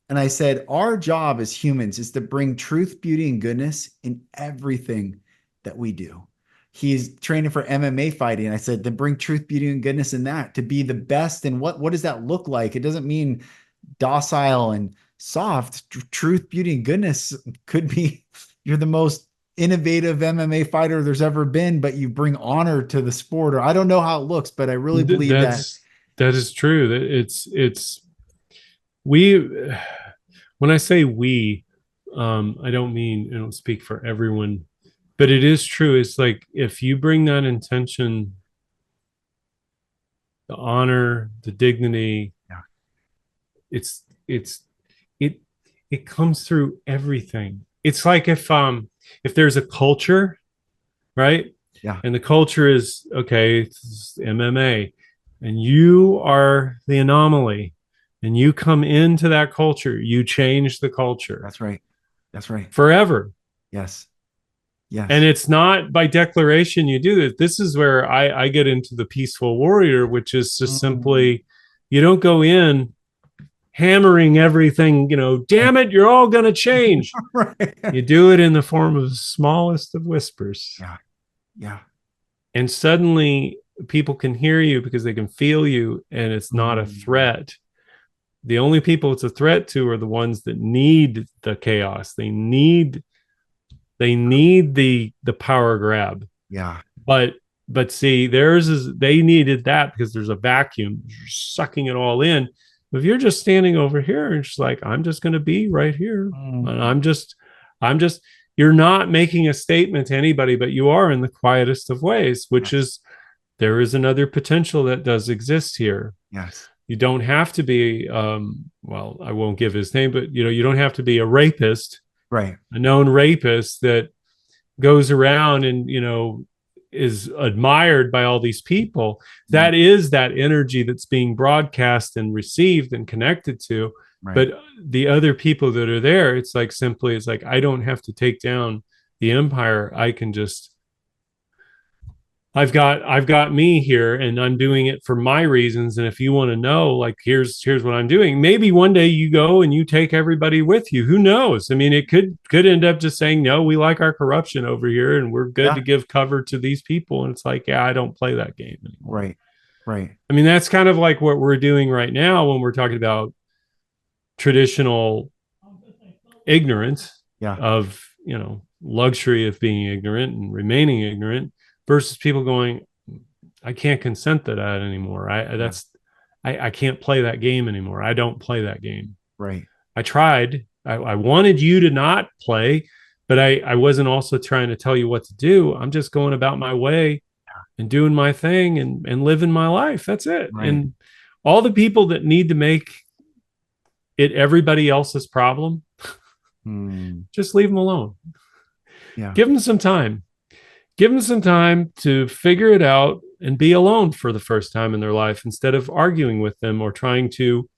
and I said, our job as humans is to bring truth, beauty, and goodness in everything that we do. He's training for MMA fighting. I said, then bring truth, beauty, and goodness in that to be the best. And what does that look like? It doesn't mean docile and soft. Truth, beauty, and goodness could be you're the most innovative MMA fighter there's ever been, but you bring honor to the sport. Or I don't know how it looks, but I really believe that. That is true. It's we, when I say we, I don't speak for everyone, but it is true. It's like if you bring that intention, the honor, the dignity, Yeah. it's it it comes through everything. It's like if there's a culture, right? Yeah. And the culture is okay, it's MMA, and you are the anomaly, and you come into that culture, you change the culture That's right. That's right. forever. Yes. And Yes. it's not by declaration you do it. This is where I get into the peaceful warrior, which is just Mm. simply you don't go in hammering everything, damn it, you're all going to change. Right. You do it in the form of the smallest of whispers. Yeah. Yeah. And suddenly people can hear you because they can feel you, and it's not a Mm. threat. The only people it's a threat to are the ones that need the chaos. They need the power grab. Yeah. But see, theirs is they needed that because there's a vacuum you're sucking it all in. But if you're just standing over here and just like, I'm just going to be right here, and Mm. I'm just you're not making a statement to anybody, but you are in the quietest of ways, which Yes. is there is another potential that does exist here. Yes. You don't have to be well, I won't give his name, but you don't have to be a rapist, Right. a known rapist that goes around and is admired by all these people. Mm. That is that energy that's being broadcast and received and connected to. Right. But the other people that are there, it's like I don't have to take down the empire. I can just I've got me here, and I'm doing it for my reasons. And if you want to know, like, here's what I'm doing. Maybe one day you go and you take everybody with you. Who knows? I mean, it could end up just saying, no, we like our corruption over here, and we're good Yeah. to give cover to these people. And it's like, yeah, I don't play that game anymore. Right. Right. I mean, that's kind of like what we're doing right now when we're talking about traditional ignorance Yeah. of luxury of being ignorant and remaining ignorant versus people going, I can't consent to that anymore. Yeah. I can't play that game anymore. I don't play that game. Right. I tried. I wanted you to not play, but I wasn't also trying to tell you what to do. I'm just going about my way and doing my thing and living my life. That's it. Right. And all the people that need to make it everybody else's problem, Mm. just leave them alone. Yeah. Give them some time. Give them some time to figure it out and be alone for the first time in their life instead of arguing with them or trying to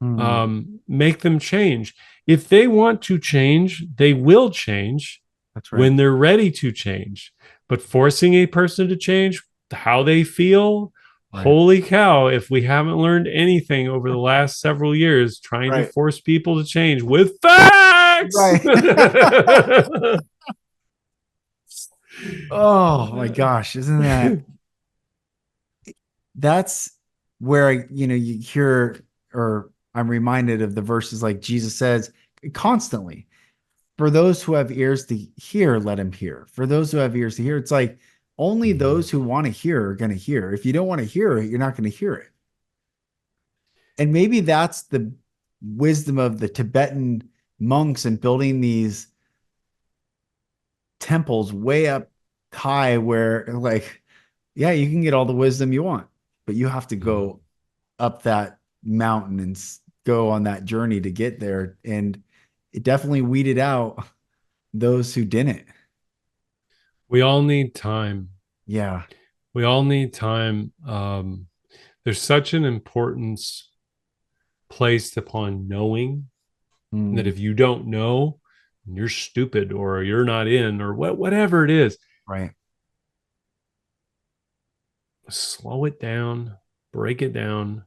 Mm. make them change. If they want to change, they will change That's right. when they're ready to change. But forcing a person to change how they feel Right. holy cow, if we haven't learned anything over the last several years trying to Right. force people to change with facts. Right. Oh my gosh, isn't that's where you hear, or I'm reminded of the verses like Jesus says constantly, for those who have ears to hear, let him hear. For those who have ears to hear, it's like only those who want to hear are going to hear. If you don't want to hear it, you're not going to hear it. And maybe that's the wisdom of the Tibetan monks and building these temples way up high where, like, yeah, you can get all the wisdom you want, but you have to go up that mountain and go on that journey to get there. And it definitely weeded out those who didn't. We all need time. Yeah. We all need time. There's such an importance placed upon knowing that Mm, if you don't know, you're stupid or you're not in or whatever it is. right. Slow it down, break it down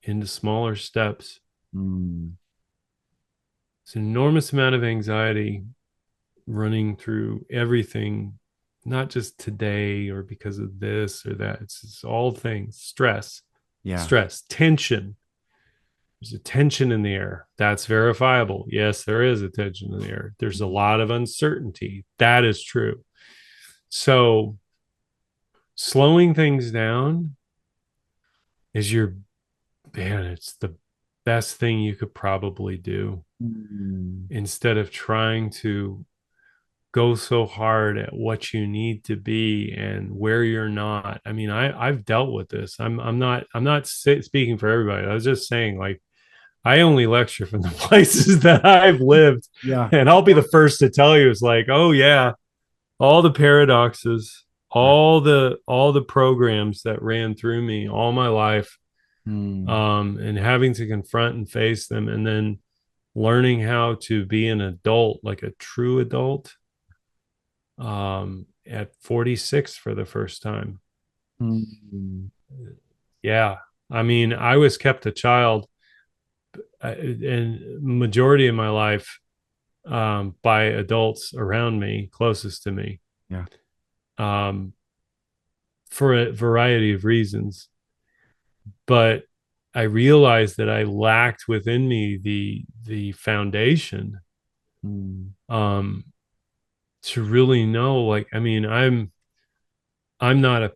into smaller steps. Mm, It's an enormous amount of anxiety running through everything, not just today or because of this or that. It's all things stress, yeah. tension. There's a tension in the air. That's verifiable. Yes, there is a tension in the air. There's a lot of uncertainty. That is true. So, slowing things down is it's the best thing you could probably do Mm, instead of trying to go so hard at what you need to be and where you're not. I mean, I've dealt with this. I'm not speaking for everybody. I was just saying, like, I only lecture from the places that I've lived, yeah. and I'll be the first to tell you, it's like, oh yeah, all the paradoxes, Right. all the programs that ran through me all my life, Mm, and having to confront and face them, and then learning how to be an adult, like a true adult, at 46 for the first time. mm, Yeah. I mean, I was kept a child, and majority of my life, by adults around me, closest to me, yeah. um, for a variety of reasons. But I realized that I lacked within me the foundation, Mm, um, to really know. Like, I mean, I'm not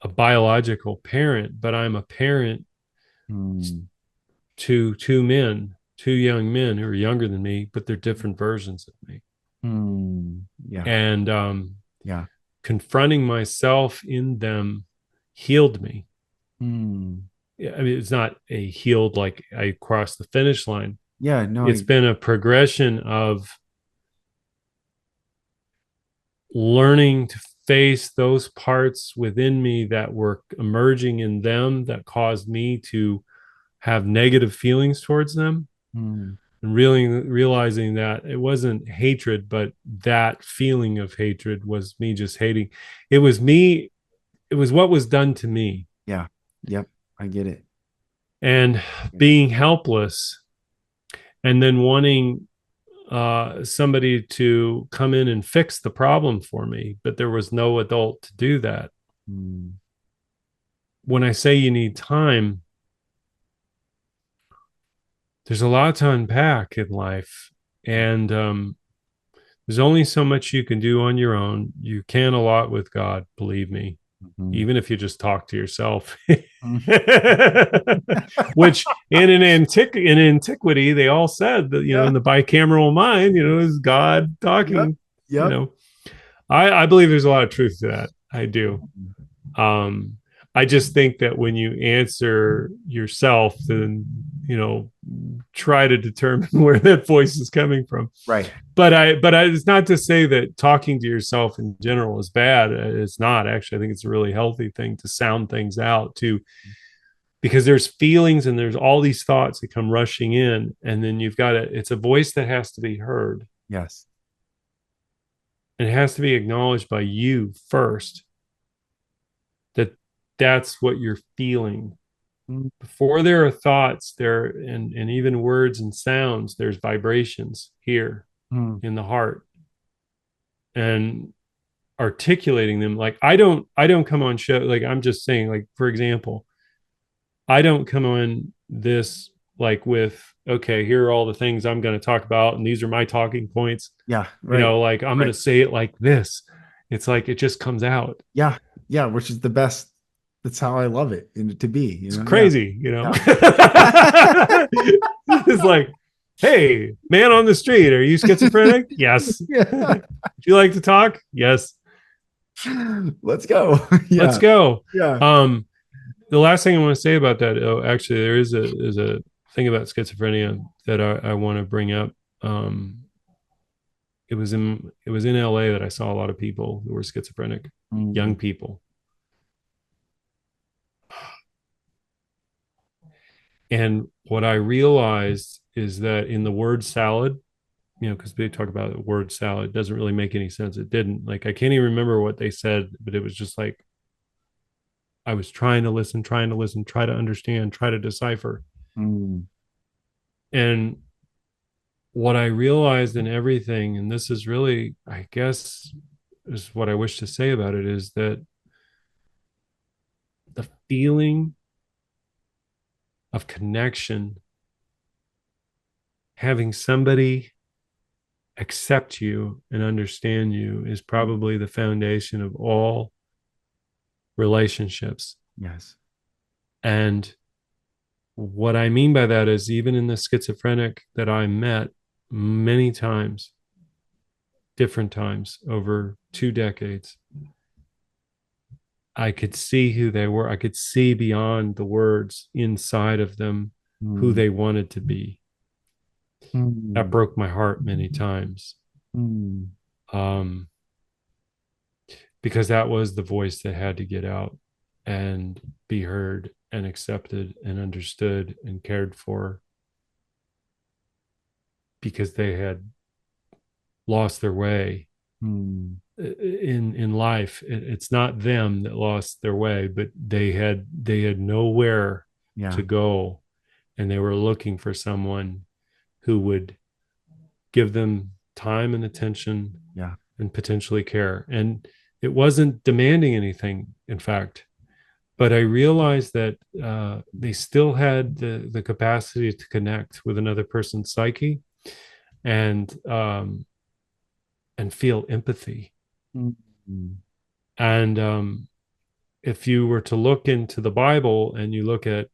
a biological parent, but I'm a parent mm, to two young men who are younger than me, but they're different versions of me. yeah. And Yeah. confronting myself in them healed me. Mm, I mean, it's not a healed like I crossed the finish line. yeah. No, It's been a progression of learning to face those parts within me that were emerging in them that caused me to have negative feelings towards them, mm, and really realizing that it wasn't hatred, but that feeling of hatred was me just hating. It was me. It was what was done to me, yeah. Yep. I get it. and Get it. being helpless, and then wanting somebody to come in and fix the problem for me, but there was no adult to do that. Mm, When I say you need time, there's a lot to unpack in life, and there's only so much you can do on your own. You can a lot with God, believe me, mhm, even if you just talk to yourself. mm. Which in antiquity they all said that, Yeah. in the bicameral mind, is God Yep. talking. You Yep. know, I believe there's a lot of truth to that. I do. Um, I just think that when you answer yourself, then try to determine where that voice is coming from. Right. But it's not to say that talking to yourself in general is bad. It's not actually. I think it's a really healthy thing to sound things out too, because there's feelings and there's all these thoughts that come rushing in, and then you've got it's a voice that has to be heard, Yes. and it has to be acknowledged by you first, that that's what you're feeling. Mm, Before there are thoughts, there and even words and sounds, there's vibrations here mm, in the heart. And articulating them, like I don't come on show, like I'm just saying, like for example, I don't come on this like with, okay, here are all the things I'm going to talk about and these are my talking points, yeah, right, like I'm going right. to say it like this. It's like it just comes out. Yeah, yeah, which is the best. That's how I love it and to be, It's Yeah, crazy. yeah. It's like, hey, man on the street, are you schizophrenic? Yes. Yeah. Would you like to talk? Yes. Let's go. Let's Yeah, go. yeah. um the last thing I want to say about that, oh, actually, there is a thing about schizophrenia that I want to bring up. Um, it was in LA that I saw a lot of people who were schizophrenic, young Mm, people, and what I realized is that in the word salad, because they talk about the word salad, it doesn't really make any sense. It didn't. Like I can't even remember what they said, but it was just like I was trying to listen, try to understand, try to decipher, mm, and what I realized in everything, and this is really, I guess, is what I wish to say about it, is that the feeling of connection, having somebody accept you and understand you, is mm, probably the foundation of all relationships. yes. And what I mean by that is, even in the schizophrenic that I met many times, different times over 2 decades, I could see who they were. I could see beyond the words inside of them who Mm, they wanted to be. That mm, broke my heart many times, mm, um, because that was the voice that had to get out and be heard and accepted and understood and cared for, because they had lost their way mm, in life. It's not them that lost their way, but they had nowhere yeah, to go, and they were looking for someone who would give them time and attention yeah. and potentially care. And it wasn't demanding anything, in fact. But I realized that they still had the capacity to connect with another person's psyche, and feel empathy. Mm, mm, And if you were to look into the Bible and you look at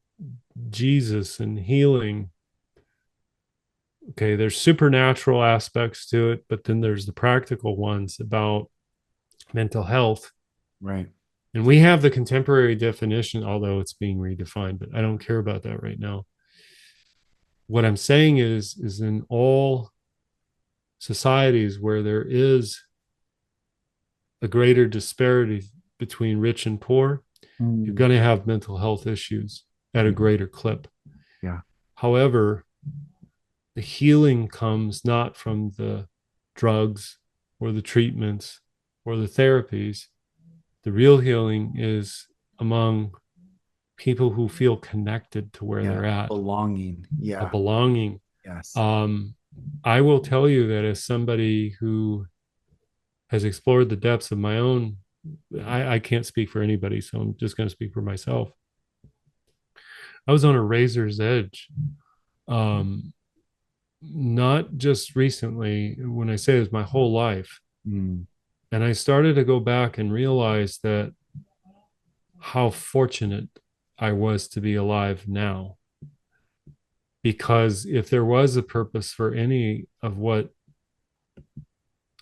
Jesus and healing, okay, there's supernatural aspects to it, but then there's the practical ones about mental health. right. And we have the contemporary definition, although it's being redefined, but I don't care about that right now. What I'm saying is in all societies where there is a greater disparity between rich and poor, you're Mm, going to have mental health issues at a yeah, greater clip. yeah. However, the healing comes not from the drugs or the treatments or the therapies. The real healing is among people who feel connected to where Yeah. they're at, Belonging. a Yeah. belonging. Yes. Um, I will tell you that as somebody who has explored the depths of my own, I can't speak for anybody, so I'm just going to speak for myself. I was on a razor's edge, um, not just recently. When I say it was my whole life, Mm, and I started to go back and realize that how fortunate I was to be alive now. Because if there was a purpose for any of what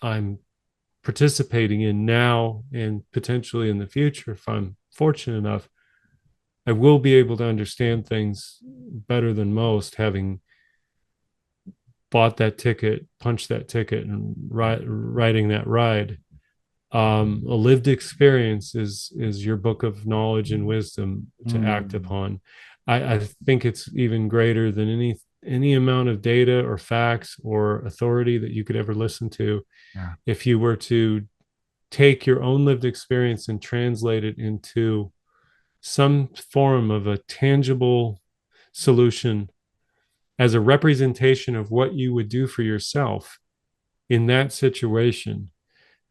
I'm participating in now and potentially in the future, if I'm fortunate enough, I will be able to understand things better than most, having bought that ticket, punched that ticket, and riding that ride. A lived experience is your book of knowledge and wisdom to act mm, upon. I think it's even greater than any amount of data or facts or authority that you could ever listen to. yeah. If you were to take your own lived experience and translate it into some form of a tangible solution as a representation of what you would do for yourself in that situation,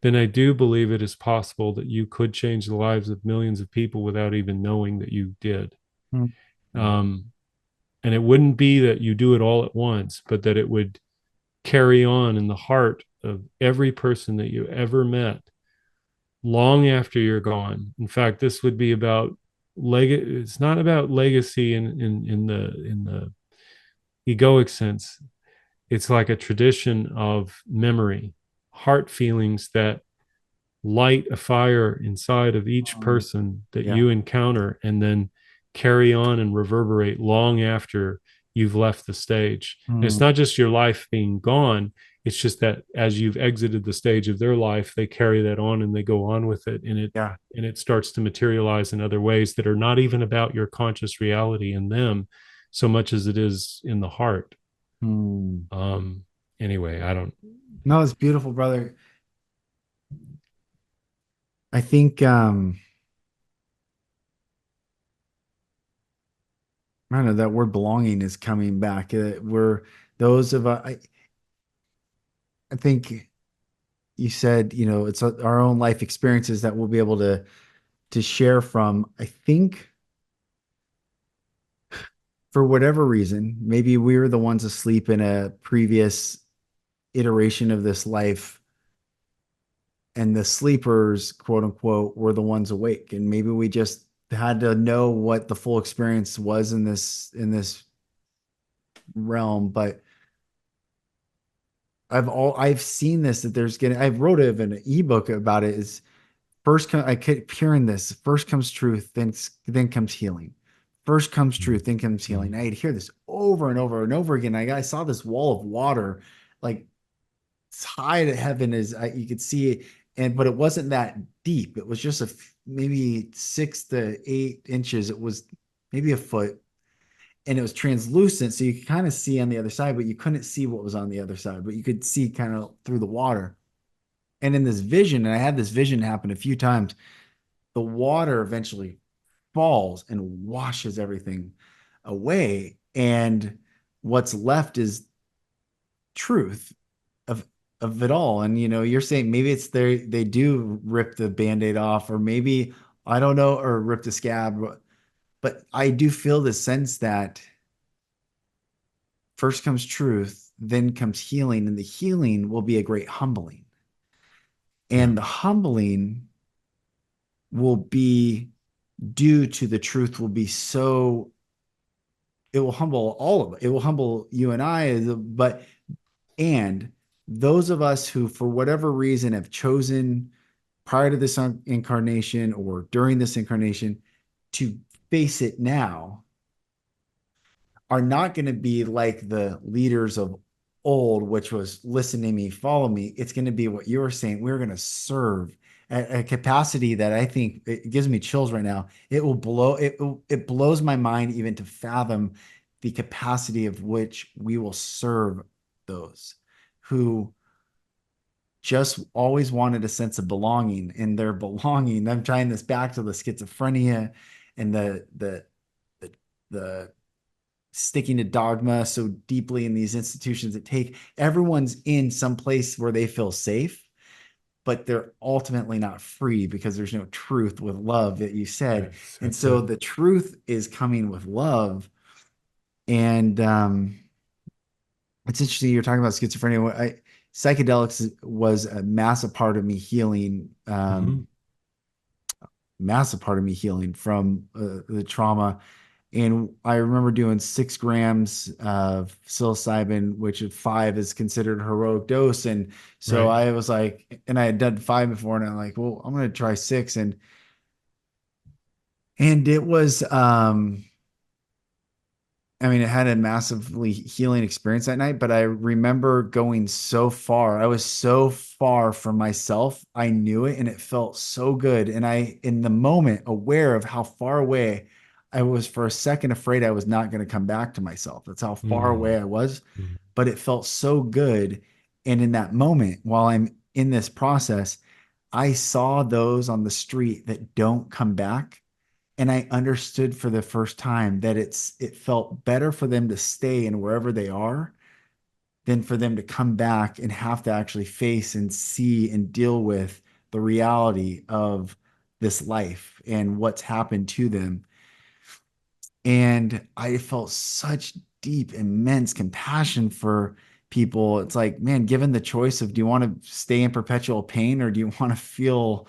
then I do believe it is possible that you could change the lives of millions of people without even knowing that you did. Mm. Um, and it wouldn't be that you do it all at once, but that it would carry on in the heart of every person that you ever met long after you're gone. In fact, this would be about it's not about legacy in the egoic sense. It's like a tradition of memory, heart feelings that light a fire inside of each Um, person that yeah. you encounter and then carry on and reverberate long after you've left the stage. And it's Mm. not just your life being gone, it's just that as you've exited the stage of their life, they carry that on and they go on with it, Yeah. and it starts to materialize in other ways that are not even about your conscious reality in them so much as it is in the heart. Mm. um anyway, I don't. No, it's beautiful, brother. I think I don't know, that word belonging is coming back. We're those of I think you said, it's our own life experiences that we'll be able to share from. I think for whatever reason, maybe we were the ones asleep in a previous iteration of this life, and the sleepers, quote unquote, were the ones awake. And maybe we just had to know what the full experience was in this realm. But I've seen this, that there's gonna I wrote it in an ebook about it. Is I kept hearing this: first comes truth, then comes healing. First comes truth, then comes healing. I'd hear this over and over and over again. I saw this wall of water, like as high to heaven as you could see it, but it wasn't that deep. It was just maybe 6 to 8 inches. It was maybe a foot, and it was translucent, so you could kind of see on the other side, but you couldn't see what was on the other side. But you could see kind of through the water. And in this vision, and I had this vision happen a few times, the water eventually falls and washes everything away. And what's left is truth of it all. And you're saying maybe it's they do rip the band-aid off, or maybe I don't know, or rip the scab, but I do feel the sense that first comes truth, then comes healing, and the healing will be a great humbling. Yeah. And the humbling will be due to the truth, will be so it will humble all of it. It will humble you and I, but and those of us who, for whatever reason, have chosen prior to this incarnation or during this incarnation to face it now, are not going to be like the leaders of old, which was listen to me, follow me. It's going to be what you're saying. We're going to serve at a capacity that I think it gives me chills right now. It blows my mind even to fathom the capacity of which we will serve those who just always wanted a sense of belonging, and their belonging. I'm trying this back to the schizophrenia and the, the sticking to dogma so deeply in these institutions that take everyone's in some place where they feel safe, but they're ultimately not free because there's no truth with love that you said. Yes, And that's so it. the truth is coming with love. And it's interesting you're talking about schizophrenia. Psychedelics was a massive part of me healing, Mm-hmm. massive part of me healing from the trauma. And I remember doing 6 grams of psilocybin, which at 5 is considered a heroic dose. And so Right. I was like, and I had done 5 before, and I'm like, well, I'm going to try 6. And it was, I mean, it had a massively healing experience that night, but I remember going so far. I was so far from myself. I knew it, and it felt so good. And in the moment, aware of how far away I was, for a second afraid I was not going to come back to myself. That's how far away I was. Mm-hmm. But it felt so good. And in that moment, while I'm in this process, I saw those on the street that don't come back, And I understood for the first time that it felt better for them to stay in wherever they are than for them to come back and have to actually face and see and deal with the reality of this life and what's happened to them. And I felt such deep, immense compassion for people. It's like, man, given the choice of do you want to stay in perpetual pain or do you want to feel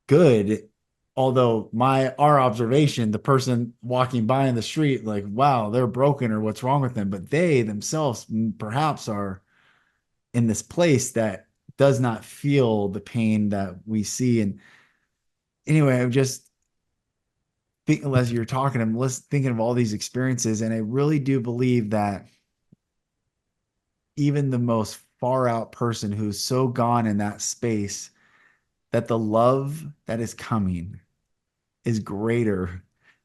good? Although our observation, the person walking by in the street, like, wow, they're broken or what's wrong with them, but they themselves perhaps are in this place that does not feel the pain that we see. And anyway, I'm just thinking as you're talking, I'm thinking of all these experiences, and I really do believe that even the most far out person who's so gone in that space, that the love that is coming is greater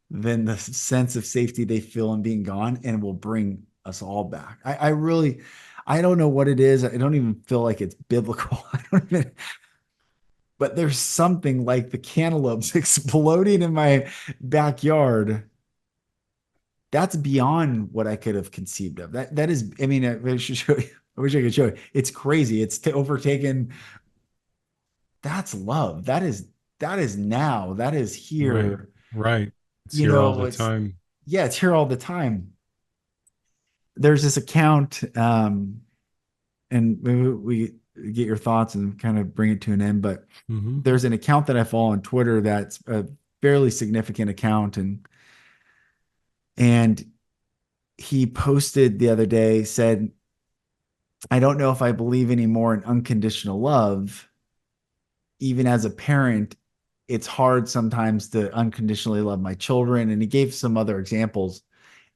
than the sense of safety they feel in being gone and will bring us all back. I really, I don't know what it is. I don't even feel like it's biblical. I don't even, but there's something like the cantaloupes exploding in my backyard. That's beyond what I could have conceived of. That is, I mean, I should show you. I wish I could show you. It's crazy. It's overtaken. That's love. That is now. That is Right. here. Right. It's here all the It's time. yeah, it's here all the time. There's this account, and maybe we get your thoughts and kind of bring it to an end. But Mm-hmm. there's an account that I follow on Twitter that's a fairly significant account, and he posted the other day, said, I don't know if I believe anymore in unconditional love. Even as a parent, it's hard sometimes to unconditionally love my children. And he gave some other examples.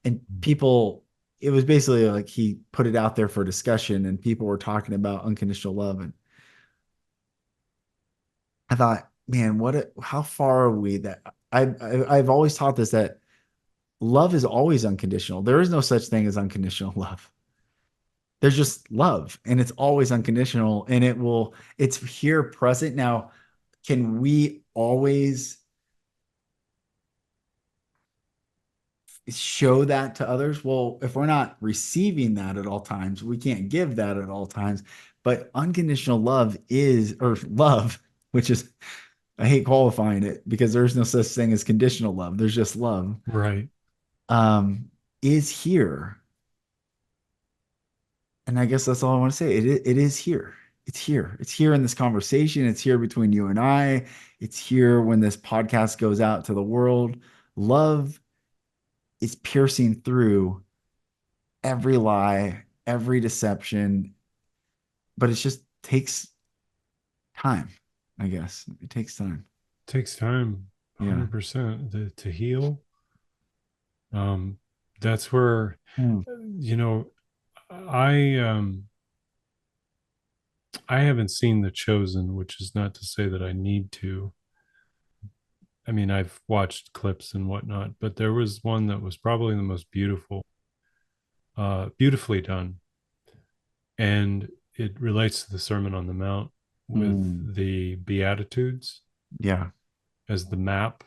And people, it was basically like he put it out there for discussion, and people were talking about unconditional love. And I thought, man, how far are we that I've always taught this that love is always unconditional. There is no such thing as unconditional love. There's just love, and it's always unconditional, and it's here present now. Can we always show that to others? Well, if we're not receiving that at all times, we can't give that at all times. But unconditional love is, or love, which is, I hate qualifying it because there's no such thing as conditional love. There's just love. Right. Um, is here. And I guess that's all I want to say. It is here. It's here. It's here in this conversation. It's here between you and I. It's here when this podcast goes out to the world. Love is piercing through every lie, every deception, but it just takes time, I guess. It takes time. Takes time, Yeah. 100% to heal. Um, that's where, Mm, you know, I I haven't seen The Chosen, which is not to say that I need to. I mean, I've watched clips and whatnot, but there was one that was probably the most beautifully done, and it relates to the Sermon on the Mount with mm, the Beatitudes yeah. as the map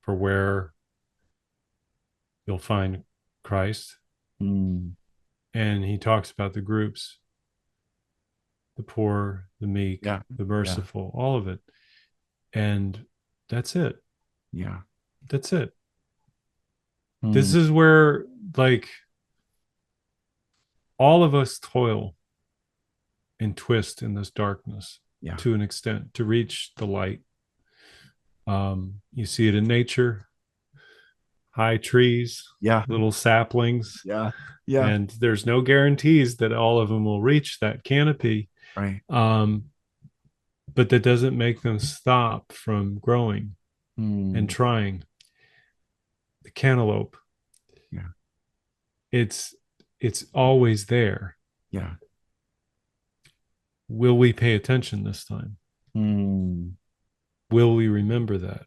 for where you'll find Christ. Mm, And he talks about the groups: the poor, the meek, yeah. the Yeah. merciful, all of it. And that's it. Yeah. That's it. This Mm, is where, like, all of us toil and twist in this darkness yeah. to an extent to reach the light. You see it in nature: high trees, Yeah. little saplings, Yeah. Yeah. and there's no guarantees that all of them will reach that canopy. Right. Um, but that doesn't make them stop from growing and Mm, trying. The cantaloupe, yeah. it's it's always there. Yeah. Will we pay attention this time? Mm, Will we remember that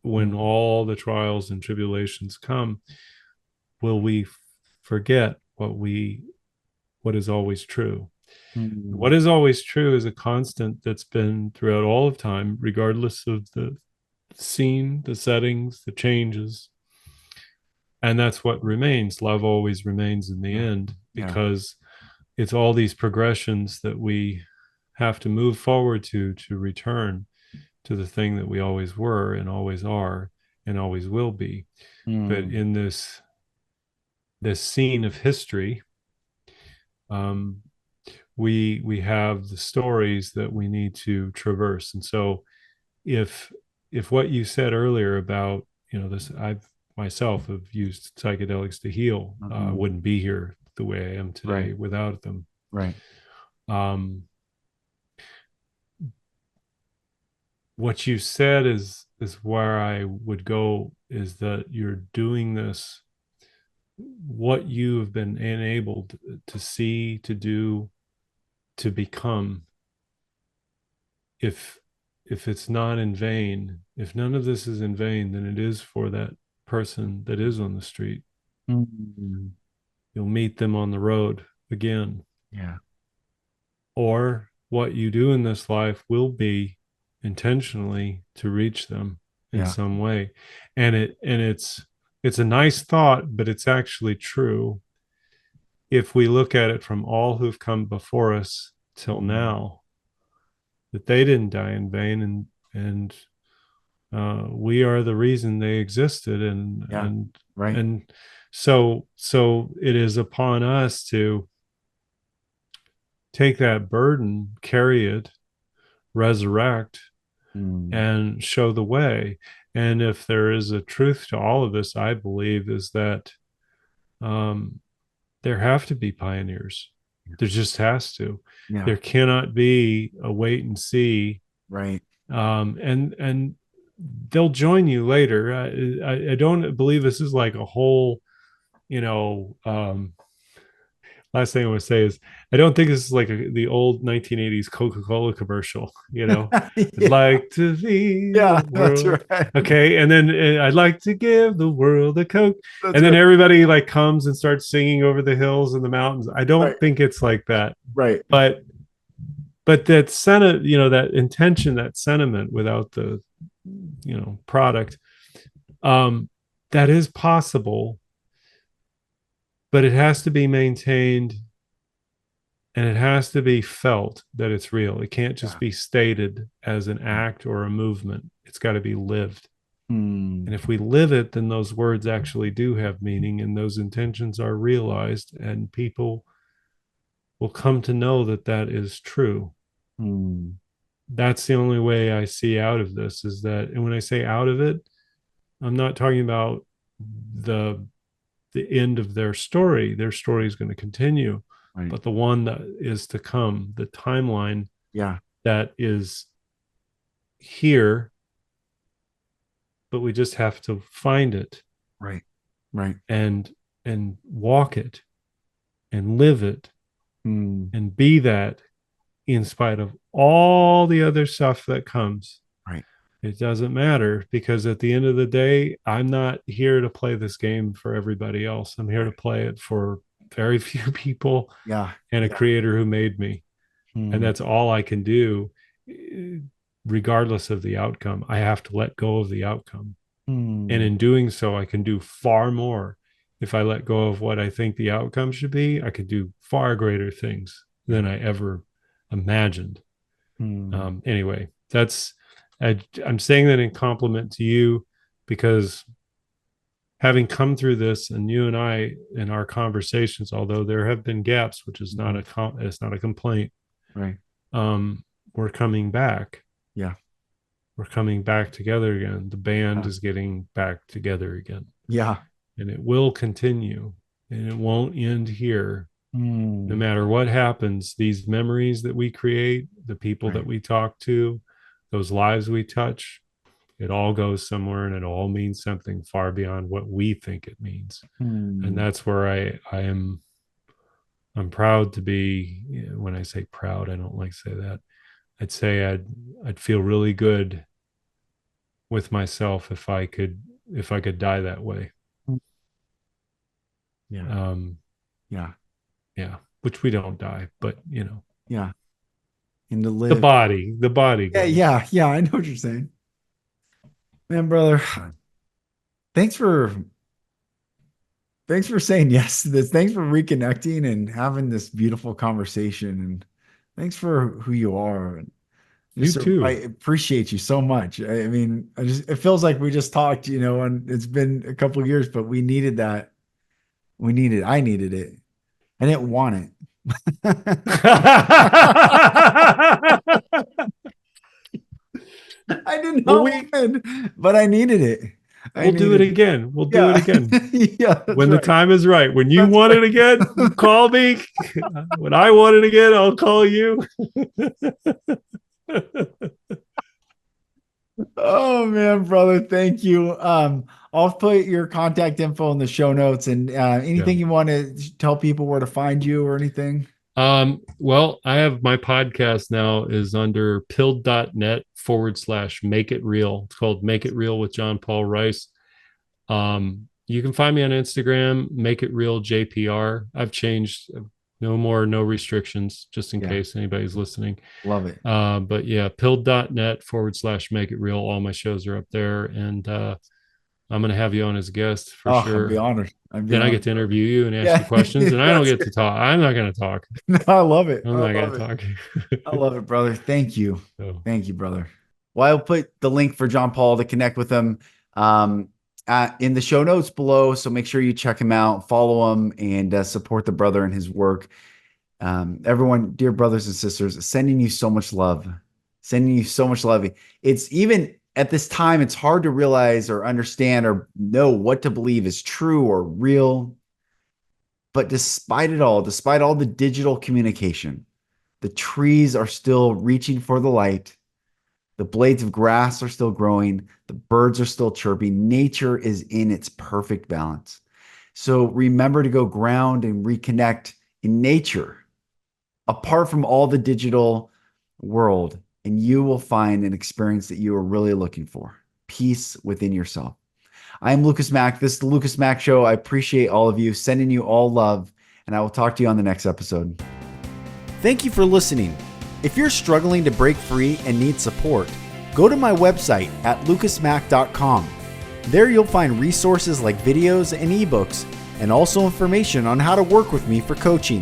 when mm, all the trials and tribulations come? Will we forget what is always true? What mm, is always true is a constant that's been throughout all of time, regardless of the scene, the settings, the changes, and that's what remains. Love always remains in the Yeah. end, Yeah. because it's all these progressions that we have to move forward to return to the thing that we always were and always are and always will be. But Mm. in this scene of history, um, we have the stories that we need to traverse. And so if what you said earlier about, this, I've myself have used psychedelics to heal, Mhm. wouldn't be here the way I am today Right. without them. Right. um, what you said is where I would go, is that you're doing this, what you have been enabled to see, to do, to become. if if it's not in vain, if none of this is in vain, then it is for that person that is on the street. Mm. You'll meet them on the road again, Yeah. or what you do in this life will be intentionally to reach them in Yeah. some way. And it's a nice thought, but it's actually true if we look at it from all who've come before us till Mm. now, that they didn't die in vain, and we are the reason they existed. and Yeah. and Right. and so it is upon us to take that burden, carry it, resurrect, Mm. and show the way. And if there is a truth to all of this, I believe, is that um, there have to be pioneers. There just has to. Yeah. There cannot be a wait and see. Right. And they'll join you later. I don't believe this is like a whole, you know, last thing I want to say is, I don't think this is like the old 1980s Coca-Cola commercial, I'd Yeah. like to be Yeah. the That's world. right. Okay. And then I'd like to give the world a Coke. That's And then right. everybody like comes and starts singing over the hills and the mountains. I don't Right. think it's like that. Right. But that sentiment, that intention, that sentiment without the, product, um, that is possible, but it has to be maintained, and it has to be felt that it's real. It can't just Yeah. be stated as an Right. act or a movement. It's got to be lived. And Mm. if we live it, then those words actually do have meaning, and those intentions are realized, and people will come to know that that is true. Mm. That's the only way I see out of this, is that, and when I say out of it, I'm not talking about the the end of their story. Their story is going to continue, Right. but the one that is to come, the timeline Yeah. that is here, but we just have to find it, Right. Right. and walk it, and live it, Mm. and be that, in spite of all the other stuff that comes. Right. It doesn't matter, because at the end of the day, I'm not here to play this game for everybody else. I'm here to Right. play it for very few people Yeah. and a creator who made me. And Mm. that's all I can do, regardless of the outcome. I have to let go of the outcome. And Mm. in doing so, I can do far more. If I let go of what I think the outcome should be, I could do far greater things Yeah. than I ever imagined. Mm. Anyway, I'm saying that in compliment to you, because having come through this, and you and I in our conversations, although there have been gaps, which is not Mhm. it's not a complaint, Right. um, we're coming back. Yeah. We're coming back together again. The band Yeah. is getting back together again, Yeah. and it will continue, and it won't end here. No Mm. matter what happens, these memories that we create, the people Right. that we talk to, those lives we touch, it all goes somewhere, and it all means something far beyond what we think it means. And Mm. that's where I'm proud to be. When I say proud, I don't like to say that. I'd say I'd feel really good with myself if I could die that way. Yeah. Um, Yeah. yeah, which we don't die, but Yeah. And to live. the body Yeah. goes. Yeah. Yeah. I know what you're saying. Man, brother, thanks for thanks for saying yes to this. Thanks for reconnecting and having this beautiful conversation. And thanks for who you are. And You just I too. appreciate you so much. I mean, I just it feels like we just talked, and it's been a couple of years, but we needed that. I needed it. I didn't want it. I did Well, not want it, but I needed it. I we'll do it needed it. again. We'll do it Yeah. again Yeah, that's when the right. time is right. When you That's want right. it again, you call me. When I want it again, I'll call you. Oh man, brother, thank you. I'll put your contact info in the show notes and Yeah. anything you want to tell people where to find you or anything. Well, I have my podcast now is under pilled.net/make it real. It's called Make It Real with John Paul Rice. You can find me on Instagram, Make It Real JPR. I've changed, no more, no restrictions, just in Yeah, case anybody's listening. love it. But yeah, pilled.net/make it real. All my shows are up there. And I'm going to have you on as a guest for Oh, I'd be sure. honored. I'd be Then I get honored, to brother. interview you and ask you Yeah, questions, and I don't that's get to it. talk. I'm not going to talk. No, I love it. I'm I not going love to it. talk. I love it, brother. Thank you. So, Thank you, brother. Well, I'll put the link for John Paul to connect with him in the show notes below. So make sure you check him out, follow him, and support the brother and his work. Everyone, dear brothers and sisters, sending you so much love, sending you so much love. It's even at this time, it's hard to realize or understand or know what to believe is true or real. But despite all the digital communication, the trees are still reaching for the light. The blades of grass are still growing. The birds are still chirping. Nature is in its perfect balance. So remember to go ground and reconnect in nature, apart from all the digital world, and you will find an experience that you are really looking for, peace within yourself. I'm Lucas Mack. This is the Lucas Mack Show. I appreciate all of you, sending you all love, and I will talk to you on the next episode. Thank you for listening. If you're struggling to break free and need support, go to my website at lucasmack.com. There you'll find resources like videos and ebooks, and also information on how to work with me for coaching.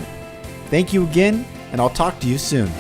Thank you again, and I'll talk to you soon.